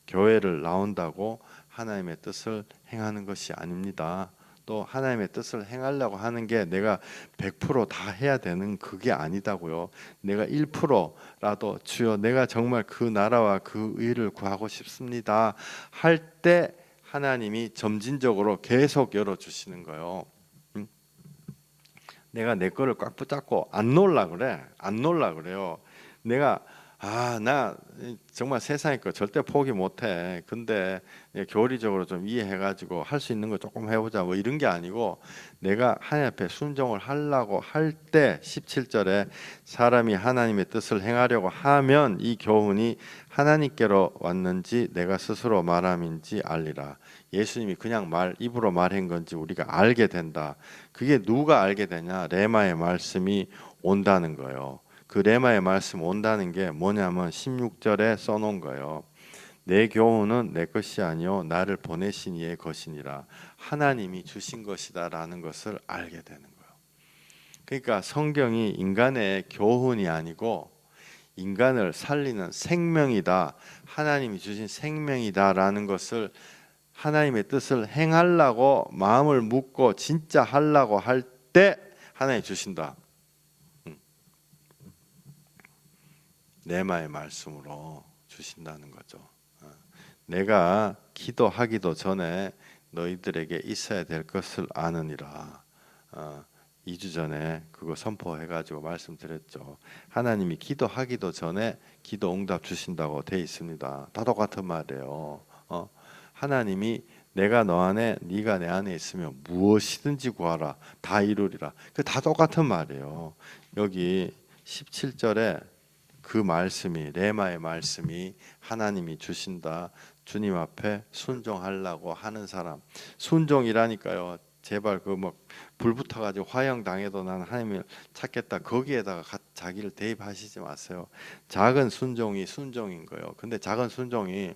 교회를 나온다고 하나님의 뜻을 행하는 것이 아닙니다. 또 하나님의 뜻을 행하려고 하는 게 내가 100%다 해야 되는 그게 아니다고요. 내가 1%라도 주여 내가 정말 그 나라와 그 의를 구하고 싶습니다 할 때 하나님이 점진적으로 계속 열어주시는 거예요. 내가 내 거를 꽉 붙잡고 안 놀라 그래요. 내가 나 정말 세상의 거 절대 포기 못해. 근데 교리적으로 좀 이해해가지고 할 수 있는 거 조금 해보자, 뭐 이런 게 아니고, 내가 하나님 앞에 순종을 하려고 할 때 17절에 사람이 하나님의 뜻을 행하려고 하면 이 교훈이 하나님께로 왔는지 내가 스스로 말함인지 알리라. 예수님이 그냥 입으로 말한 건지 우리가 알게 된다. 그게 누가 알게 되냐? 레마의 말씀이 온다는 거예요. 그 레마의 말씀 온다는 게 뭐냐면 16절에 써놓은 거예요. 내 교훈은 내 것이 아니요 나를 보내신 이의 것이니라. 하나님이 주신 것이다라는 것을 알게 되는 거예요. 그러니까 성경이 인간의 교훈이 아니고 인간을 살리는 생명이다, 하나님이 주신 생명이다라는 것을, 하나님의 뜻을 행하려고 마음을 묻고 진짜 하려고 할 때 하나님이 주신다. 레마의 말씀으로 주신다는 거죠. 내가 기도하기도 전에 너희들에게 있어야 될 것을 아느니라. 2주 전에 그거 선포해가지고 말씀드렸죠. 하나님이 기도하기도 전에 기도 응답 주신다고 돼 있습니다. 다 똑같은 말이에요. 하나님이 내가 너 안에, 네가 내 안에 있으면 무엇이든지 구하라 다 이루리라. 그 다 똑같은 말이에요. 여기 17절에 그 말씀이, 레마의 말씀이 하나님이 주신다. 주님 앞에 순종하려고 하는 사람, 순종이라니까요. 제발 그 뭐 불 붙어가지고 화형 당해도 난 하나님을 찾겠다, 거기에다가 자기를 대입하시지 마세요. 작은 순종이 순종인 거예요. 근데 작은 순종이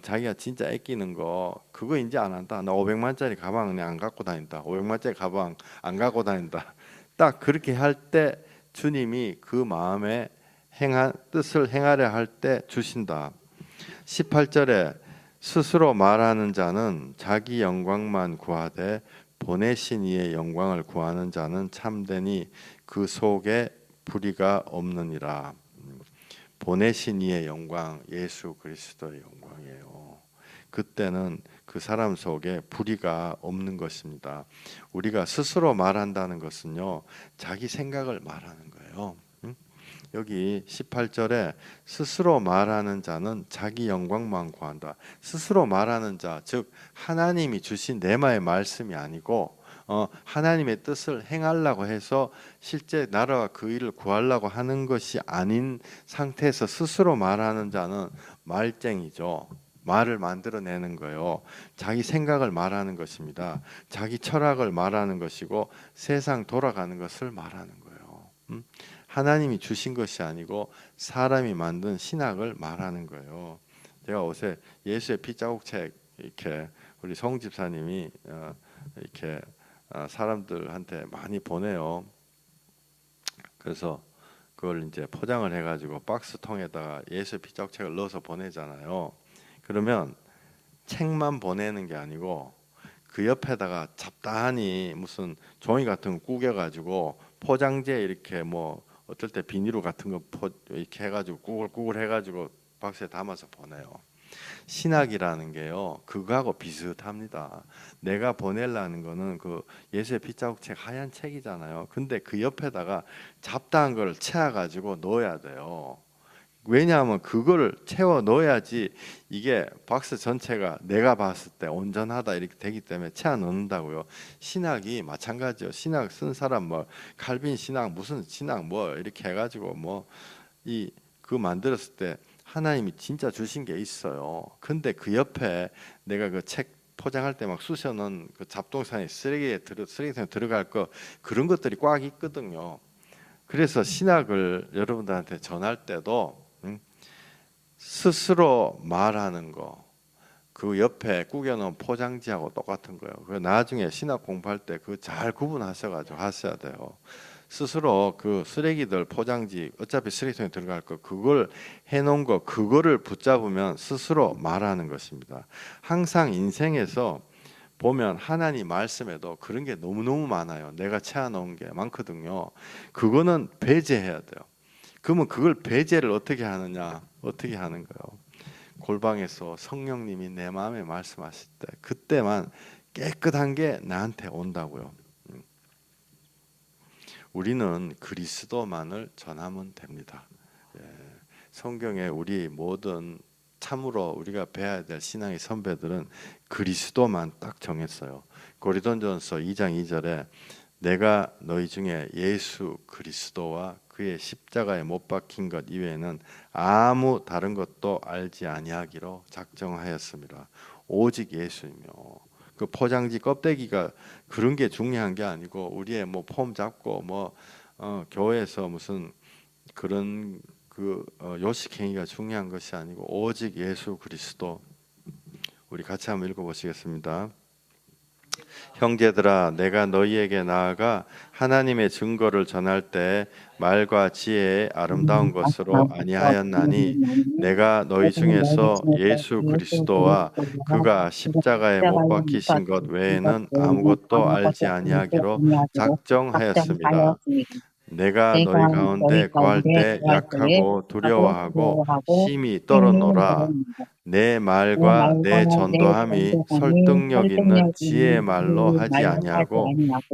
자기가 진짜 아끼는 거, 그거 이제 안 한다. 나 500만짜리 가방 그냥 안 갖고 다닌다. 500만짜리 가방 안 갖고 다닌다. 딱 그렇게 할 때 주님이 그 마음에 뜻을 행하려 할 때 주신다. 18절에 스스로 말하는 자는 자기 영광만 구하되 보내신 이의 영광을 구하는 자는 참되니 그 속에 불의가 없느니라. 보내신 이의 영광, 예수 그리스도의 영광이에요. 그때는 그 사람 속에 불의가 없는 것입니다. 우리가 스스로 말한다는 것은요, 자기 생각을 말하는 거예요. 여기 18절에 스스로 말하는 자는 자기 영광만 구한다. 스스로 말하는 자, 즉 하나님이 주신 레마의 말씀이 아니고 하나님의 뜻을 행하려고 해서 실제 나라와 그 일을 구하려고 하는 것이 아닌 상태에서 스스로 말하는 자는 말쟁이죠. 말을 만들어내는 거예요. 자기 생각을 말하는 것입니다. 자기 철학을 말하는 것이고 세상 돌아가는 것을 말하는 거예요. 하나님이 주신 것이 아니고 사람이 만든 신학을 말하는 거예요. 제가 어제 예수의 피자국책 이렇게 우리 송 집사님이 이렇게 사람들한테 많이 보내요. 그래서 그걸 이제 포장을 해가지고 박스 통에다가 예수의 피자국책을 넣어서 보내잖아요. 그러면 책만 보내는 게 아니고 그 옆에다가 잡다하니 무슨 종이 같은 거 구겨가지고 포장지에 이렇게 뭐 어떨 때 비닐로 같은 거 이렇게 해가지고 구글구글 해가지고 박스에 담아서 보내요. 신학이라는 게요, 그거하고 비슷합니다. 내가 보내려는 거는 그 예수의 핏자국책 하얀 책이잖아요. 근데 그 옆에다가 잡다한 걸 채워가지고 넣어야 돼요. 왜냐하면 그거를 채워 넣어야지 이게 박스 전체가 내가 봤을 때 온전하다 이렇게 되기 때문에 채워 넣는다고요. 신학이 마찬가지요. 신학 쓴 사람 뭐 칼빈 신학 무슨 신학 뭐 이렇게 해가지고 뭐 그 만들었을 때 하나님이 진짜 주신 게 있어요. 근데 그 옆에 내가 그 책 포장할 때 막 쑤셔놓은 그 잡동사니 쓰레기통에 들어갈 거 그런 것들이 꽉 있거든요. 그래서 신학을 여러분들한테 전할 때도 스스로 말하는 거, 그 옆에 구겨놓은 포장지하고 똑같은 거예요. 그 나중에 신학 공부할 때 그 잘 구분하셔가지고 하셔야 돼요. 스스로 그 쓰레기들 포장지 어차피 쓰레기통에 들어갈 거 그걸 해놓은 거 그거를 붙잡으면 스스로 말하는 것입니다. 항상 인생에서 보면 하나님 말씀에도 그런 게 너무너무 많아요. 내가 채워놓은 게 많거든요. 그거는 배제해야 돼요. 그러면 그걸 배제를 어떻게 하느냐? 어떻게 하는 거예요? 골방에서 성령님이 내 마음에 말씀하실 때 그때만 깨끗한 게 나한테 온다고요. 우리는 그리스도만을 전하면 됩니다. 성경에 우리 모든 참으로 우리가 배워야 될 신앙의 선배들은 그리스도만 딱 정했어요. 고린도전서 2장 2절에 내가 너희 중에 예수 그리스도와 그의 십자가에 못 박힌 것 이외에는 아무 다른 것도 알지 아니하기로 작정하였습니다. 오직 예수이며 그 포장지 껍데기가 그런 게 중요한 게 아니고 우리의 뭐 폼 잡고 뭐 교회에서 무슨 그런 요식행위가 중요한 것이 아니고 오직 예수 그리스도. 우리 같이 한번 읽어보시겠습니다. 형제들아 내가 너희에게 나아가 하나님의 증거를 전할 때 말과 지혜의 아름다운 것으로 아니하였나니 내가 너희 중에서 예수 그리스도와 그가 십자가에 못 박히신 것 외에는 아무것도 알지 아니하기로 작정하였습니다. 내가 너희 가운데 거할 때 약하고 두려워하고 심히 떨어노라. 내 말과 내 전도함이 설득력 있는 지혜의 말로 하지 아니하고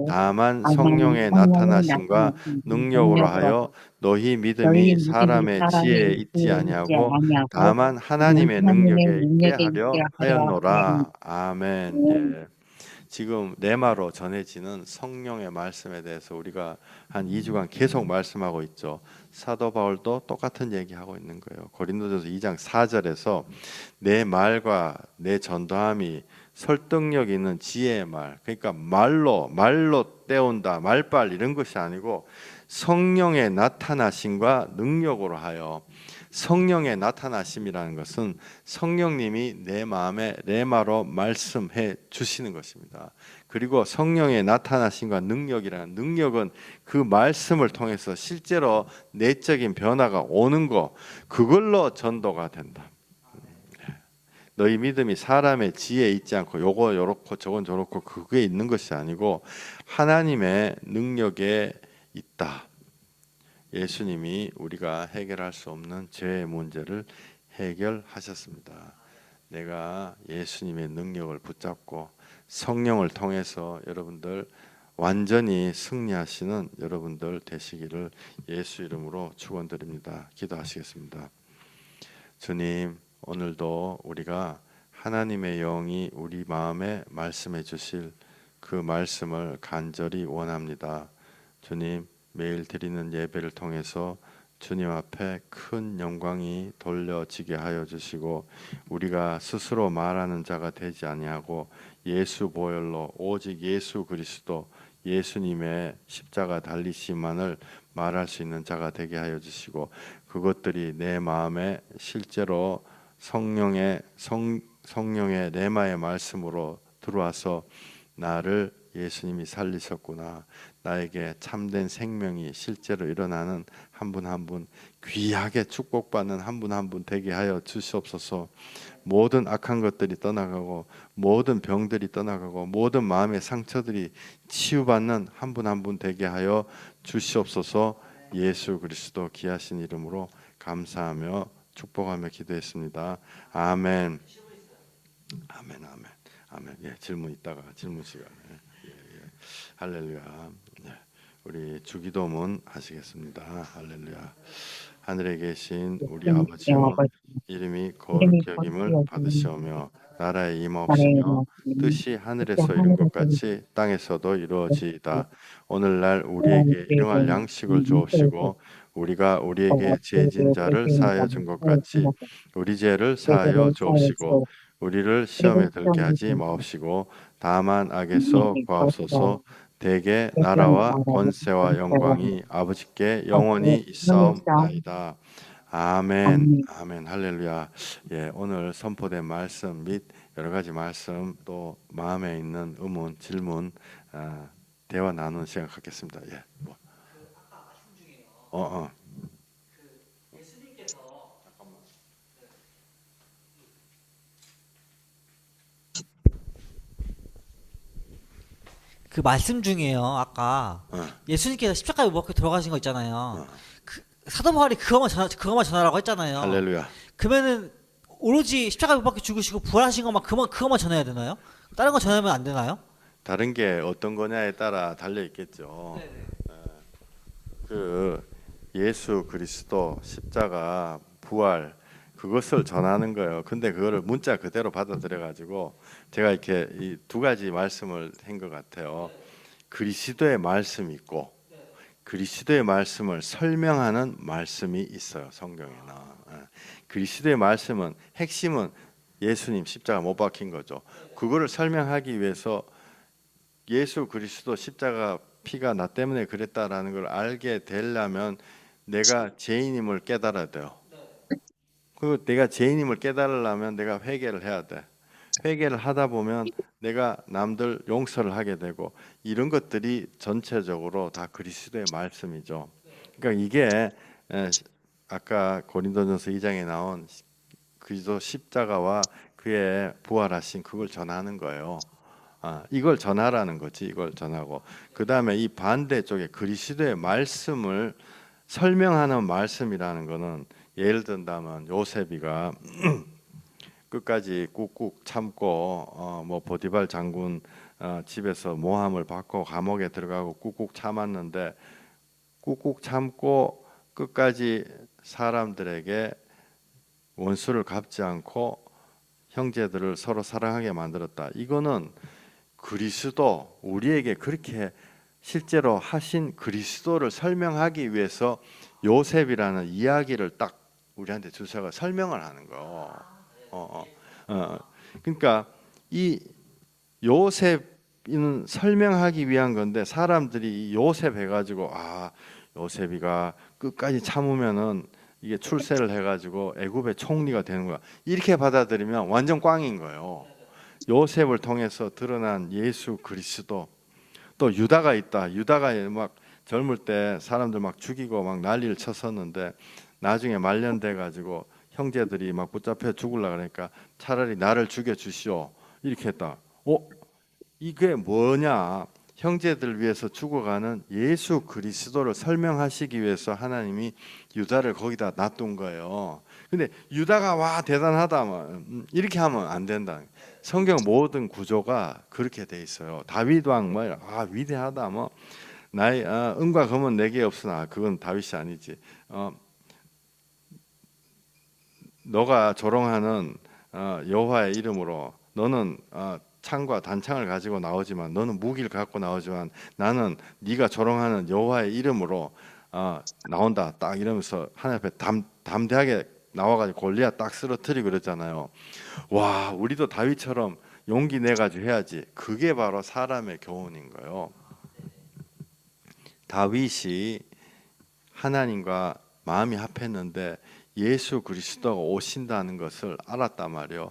다만 성령의 나타나심과 능력으로 하여 너희 믿음이 사람의 지혜에 있지 아니하고 다만 하나님의 능력에 있게 하려 하였노라. 아멘. 예. 지금 레마로 전해지는 성령의 말씀에 대해서 우리가 한 2주간 계속 말씀하고 있죠. 사도 바울도 똑같은 얘기하고 있는 거예요. 고린도전서 2장 4절에서 내 말과 내 전도함이 설득력 있는 지혜의 말, 그러니까 말로 때운다, 말빨 이런 것이 아니고 성령의 나타나심과 능력으로 하여. 성령의 나타나심이라는 것은 성령님이 내 마음에 레마로 말씀해 주시는 것입니다. 그리고 성령의 나타나심과 능력이라는 능력은 그 말씀을 통해서 실제로 내적인 변화가 오는 거, 그걸로 전도가 된다. 너희 믿음이 사람의 지혜에 있지 않고 요거 요렇고 저건 저렇고 그게 있는 것이 아니고 하나님의 능력에 있다. 예수님이 우리가 해결할 수 없는 죄의 문제를 해결하셨습니다. 내가 예수님의 능력을 붙잡고 성령을 통해서 여러분들 완전히 승리하시는 여러분들 되시기를 예수 이름으로 축원드립니다. 기도하시겠습니다. 주님, 오늘도 우리가 하나님의 영이 우리 마음에 말씀해 주실 그 말씀을 간절히 원합니다. 주님, 매일 드리는 예배를 통해서 주님 앞에 큰 영광이 돌려지게 하여 주시고 우리가 스스로 말하는 자가 되지 아니하고 예수 보혈로 오직 예수 그리스도 예수님의 십자가 달리심만을 말할 수 있는 자가 되게 하여 주시고 그것들이 내 마음에 실제로 성령의 레마의 말씀으로 들어와서 나를 예수님이 살리셨구나. 나에게 참된 생명이 실제로 일어나는 한 분 한 분 귀하게 축복받는 한 분 한 분 되게 하여 주시옵소서. 모든 악한 것들이 떠나가고 모든 병들이 떠나가고 모든 마음의 상처들이 치유받는 한 분 한 분 되게 하여 주시옵소서. 예수 그리스도 귀하신 이름으로 감사하며 축복하며 기도했습니다. 아멘. 아멘. 아멘. 아멘. 예, 질문 있다가 질문 시간에. 할렐루야. 네, 우리 주기도문 하시겠습니다. 할렐루야. 하늘에 계신 우리 아버지여 이름이 거룩히 여김을 받으시오며 나라의 임하옵시며 뜻이 하늘에서 이룬 것 같이 땅에서도 이루어지이다. 오늘날 우리에게 일용할 양식을 주옵시고 우리가 우리에게 죄진 자를 사하여 준 것 같이 우리 죄를 사하여 주옵시고 우리를 시험에 들게 하지 마옵시고 다만 악에서 구하옵소서. 대개 나라와 권세와 영광이 아버지께 영원히 있사옵나이다. 아멘. 아멘. 할렐루야. 예, 오늘 선포된 말씀 및 여러 가지 말씀 또 마음에 있는 의문, 질문, 대화 나누는 시간 갖겠습니다. 예. 뭐. 그 말씀 중에요. 아까 예수님께서 십자가에 못 박혀 들어가신 거 있잖아요. 그 사도 바울이 그것만 전하라고 했잖아요. 할렐루야. 그러면은 오로지 십자가에 못 박혀 죽으시고 부활하신 것만 그것만 전해야 되나요? 다른 거 전하면 안 되나요? 다른 게 어떤 거냐에 따라 달려 있겠죠. 그 예수 그리스도 십자가 부활 그것을 전하는 거예요. 근데 그거를 문자 그대로 받아들여 가지고 제가 이렇게 이 두 가지 말씀을 한 것 같아요. 그리스도의 말씀이 있고 그리스도의 말씀을 설명하는 말씀이 있어요. 성경에는. 그리스도의 말씀은 핵심은 예수님 십자가 못 박힌 거죠. 그거를 설명하기 위해서 예수 그리스도 십자가 피가 나 때문에 그랬다라는 걸 알게 되려면 내가 죄인임을 깨달아야 돼요. 그 내가 죄인임을 깨달으려면 내가 회개를 해야 돼. 회개를 하다 보면 내가 남들 용서를 하게 되고 이런 것들이 전체적으로 다 그리스도의 말씀이죠. 그러니까 이게 아까 고린도전서 2장에 나온 그리스도 십자가와 그의 부활하신 그걸 전하는 거예요. 이걸 전하라는 거지. 이걸 전하고 그 다음에 이 반대쪽에 그리스도의 말씀을 설명하는 말씀이라는 거는 예를 든다면 요셉이가 끝까지 꾹꾹 참고 뭐 보디발 장군 집에서 모함을 받고 감옥에 들어가고 꾹꾹 참았는데 꾹꾹 참고 끝까지 사람들에게 원수를 갚지 않고 형제들을 서로 사랑하게 만들었다. 이거는 그리스도 우리에게 그렇게 실제로 하신 그리스도를 설명하기 위해서 요셉이라는 이야기를 딱 우리한테 주셔서 설명을 하는 거. 그러니까 이 요셉은 설명하기 위한 건데 사람들이 요셉 해가지고 요셉이가 끝까지 참으면은 이게 출세를 해가지고 애굽의 총리가 되는 거야. 이렇게 받아들이면 완전 꽝인 거예요. 요셉을 통해서 드러난 예수 그리스도. 또 유다가 있다. 유다가 막 젊을 때 사람들 막 죽이고 막 난리를 쳤었는데 나중에 말년돼 가지고 형제들이 막 붙잡혀 죽으려 그러니까 차라리 나를 죽여 주시오 이렇게 했다. 이게 뭐냐? 형제들 위해서 죽어가는 예수 그리스도를 설명하시기 위해서 하나님이 유다를 거기다 놔둔 거예요. 근데 유다가 와 대단하다 이렇게 하면 안 된다. 성경 모든 구조가 그렇게 돼 있어요. 다윗 왕 위대하다 나의 은과 금은 내게 없으나 그건 다윗이 아니지. 너가 조롱하는 여호와의 이름으로 너는 창과 단창을 가지고 나오지만 너는 무기를 갖고 나오지만 나는 네가 조롱하는 여호와의 이름으로 나온다 딱 이러면서 하나님 앞에 담대하게 나와가지고 골리앗 딱 쓰러뜨리고 그랬잖아요. 와 우리도 다윗처럼 용기 내가지고 해야지. 그게 바로 사람의 교훈인 거예요. 다윗이 하나님과 마음이 합했는데 예수 그리스도가 오신다는 것을 알았단 말이에요.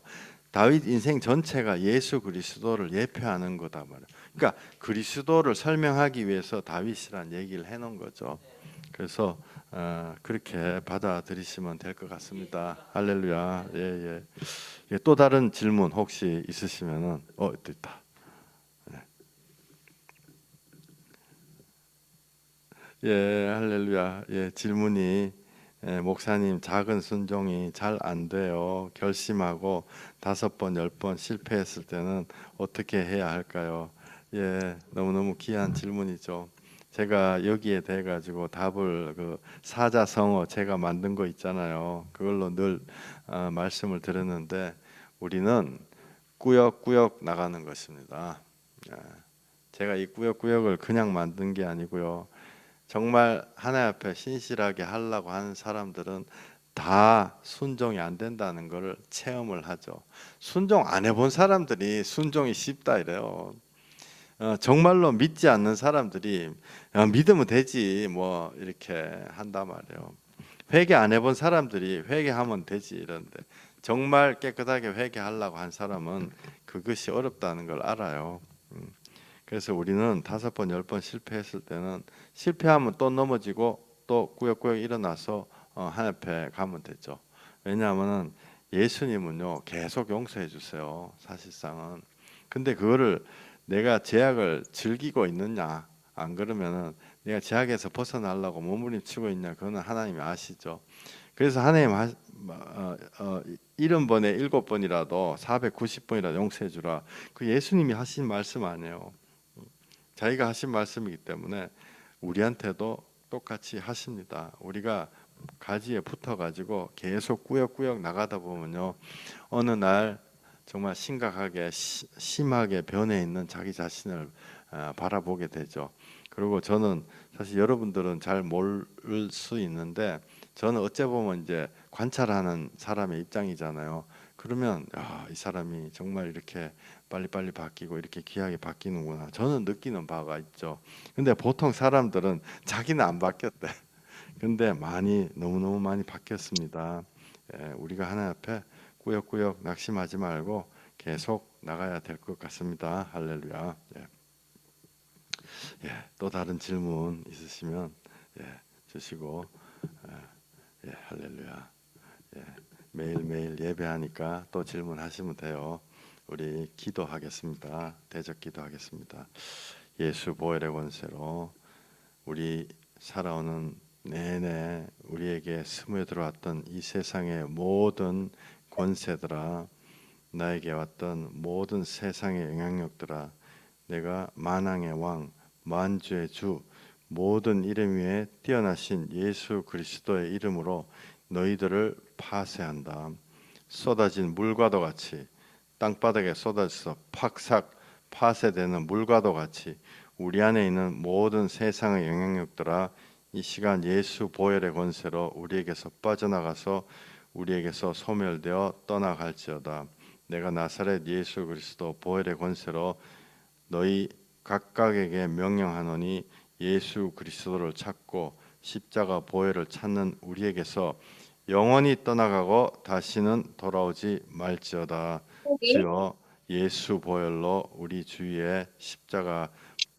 다윗 인생 전체가 예수 그리스도를 예표하는 거다 말이에요. 그러니까 그리스도를 설명하기 위해서 다윗이란 얘기를 해놓은 거죠. 그래서 그렇게 받아들이시면 될 것 같습니다. 할렐루야. 예. 또 다른 질문 혹시 있으시면은 있다. 예, 할렐루야. 예, 질문이 목사님 작은 순종이 잘 안 돼요. 결심하고 5번, 10번 실패했을 때는 어떻게 해야 할까요? 예, 너무너무 귀한 질문이죠. 제가 여기에 대해 가지고 답을 사자성어 제가 만든 거 있잖아요. 그걸로 늘 말씀을 드렸는데 우리는 꾸역꾸역 나가는 것입니다. 제가 이 꾸역꾸역을 그냥 만든 게 아니고요. 정말 하나님 앞에 신실하게 하려고 하는 사람들은 다 순종이 안 된다는 것을 체험을 하죠. 순종 안 해본 사람들이 순종이 쉽다 이래요. 정말로 믿지 않는 사람들이 믿으면 되지 이렇게 한단 말이에요. 회개 안 해본 사람들이 회개하면 되지 이런데 정말 깨끗하게 회개하려고 한 사람은 그것이 어렵다는 걸 알아요. 그래서 우리는 5번, 10번 실패했을 때는 실패하면 또 넘어지고 또 꾸역꾸역 일어나서 하나님 앞에 가면 되죠. 왜냐하면 예수님은요 계속 용서해 주세요. 사실상은. 근데 그거를 내가 죄악을 즐기고 있느냐 안 그러면은 내가 죄악에서 벗어나려고 몸부림치고 있냐 그거는 하나님이 아시죠. 그래서 하나님 70번에 7번이라도 490번이라도 용서해 주라. 그 예수님이 하신 말씀 아니에요. 자기가 하신 말씀이기 때문에 우리한테도 똑같이 하십니다. 우리가 가지에 붙어가지고 계속 꾸역꾸역 나가다 보면요 어느 날 정말 심각하게 심하게 변해 있는 자기 자신을 바라보게 되죠. 그리고 저는 사실 여러분들은 잘 모를 수 있는데 저는 어째 보면 이제 관찰하는 사람의 입장이잖아요. 그러면 이 사람이 정말 이렇게 빨리빨리 바뀌고 이렇게 귀하게 바뀌는구나. 저는 느끼는 바가 있죠. 근데 보통 사람들은 자기는 안 바뀌었대. 근데 너무너무 많이 바뀌었습니다. 우리가 하나님 앞에 꾸역꾸역 낙심하지 말고 계속 나가야 될 것 같습니다. 할렐루야. 또 다른 질문 있으시면 주시고 할렐루야. 매일매일 예배하니까 또 질문하시면 돼요. 우리 기도하겠습니다. 대적 기도하겠습니다. 예수 보혈의 권세로 우리 살아오는 내내 우리에게 스며들어왔던 이 세상의 모든 권세들아, 나에게 왔던 모든 세상의 영향력들아, 내가 만왕의 왕, 만주의 주, 모든 이름 위에 뛰어나신 예수 그리스도의 이름으로 너희들을 파쇄한다. 쏟아진 물과도 같이 땅바닥에 쏟아져서 팍삭 파쇄되는 물과도 같이 우리 안에 있는 모든 세상의 영향력들아, 이 시간 예수 보혈의 권세로 우리에게서 빠져나가서 우리에게서 소멸되어 떠나갈지어다. 내가 나사렛 예수 그리스도 보혈의 권세로 너희 각각에게 명령하노니 예수 그리스도를 찾고 십자가 보혈을 찾는 우리에게서 영원히 떠나가고 다시는 돌아오지 말지어다. 주여 예수 보혈로 우리 주위에 십자가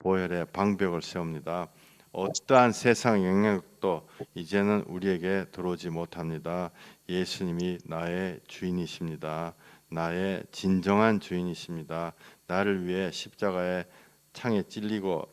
보혈의 방벽을 세웁니다. 어떠한 세상 영향력도 이제는 우리에게 들어오지 못합니다. 예수님이 나의 주인이십니다. 나의 진정한 주인이십니다. 나를 위해 십자가에 창에 찔리고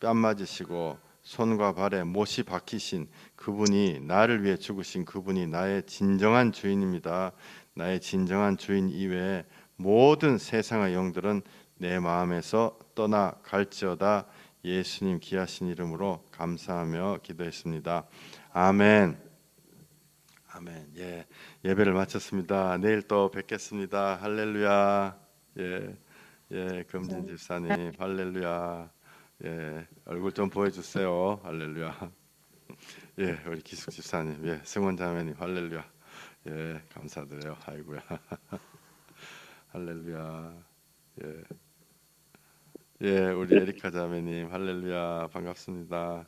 뺨 맞으시고 손과 발에 못이 박히신 그분이, 나를 위해 죽으신 그분이 나의 진정한 주인입니다. 나의 진정한 주인 이외에 모든 세상의 영들은 내 마음에서 떠나갈지어다. 예수님 귀하신 이름으로 감사하며 기도했습니다. 아멘. 아멘. 예, 예배를 마쳤습니다. 내일 또 뵙겠습니다. 할렐루야. 예, 예, 금진 집사님, 할렐루야. 예, 얼굴 좀 보여주세요. 할렐루야. 예, 우리 기숙 집사님, 예, 승원 자매님, 할렐루야. 예, 감사드려요. 아이고야. 할렐루야. 예, 예, 우리 에리카 자매님, 할렐루야. 반갑습니다.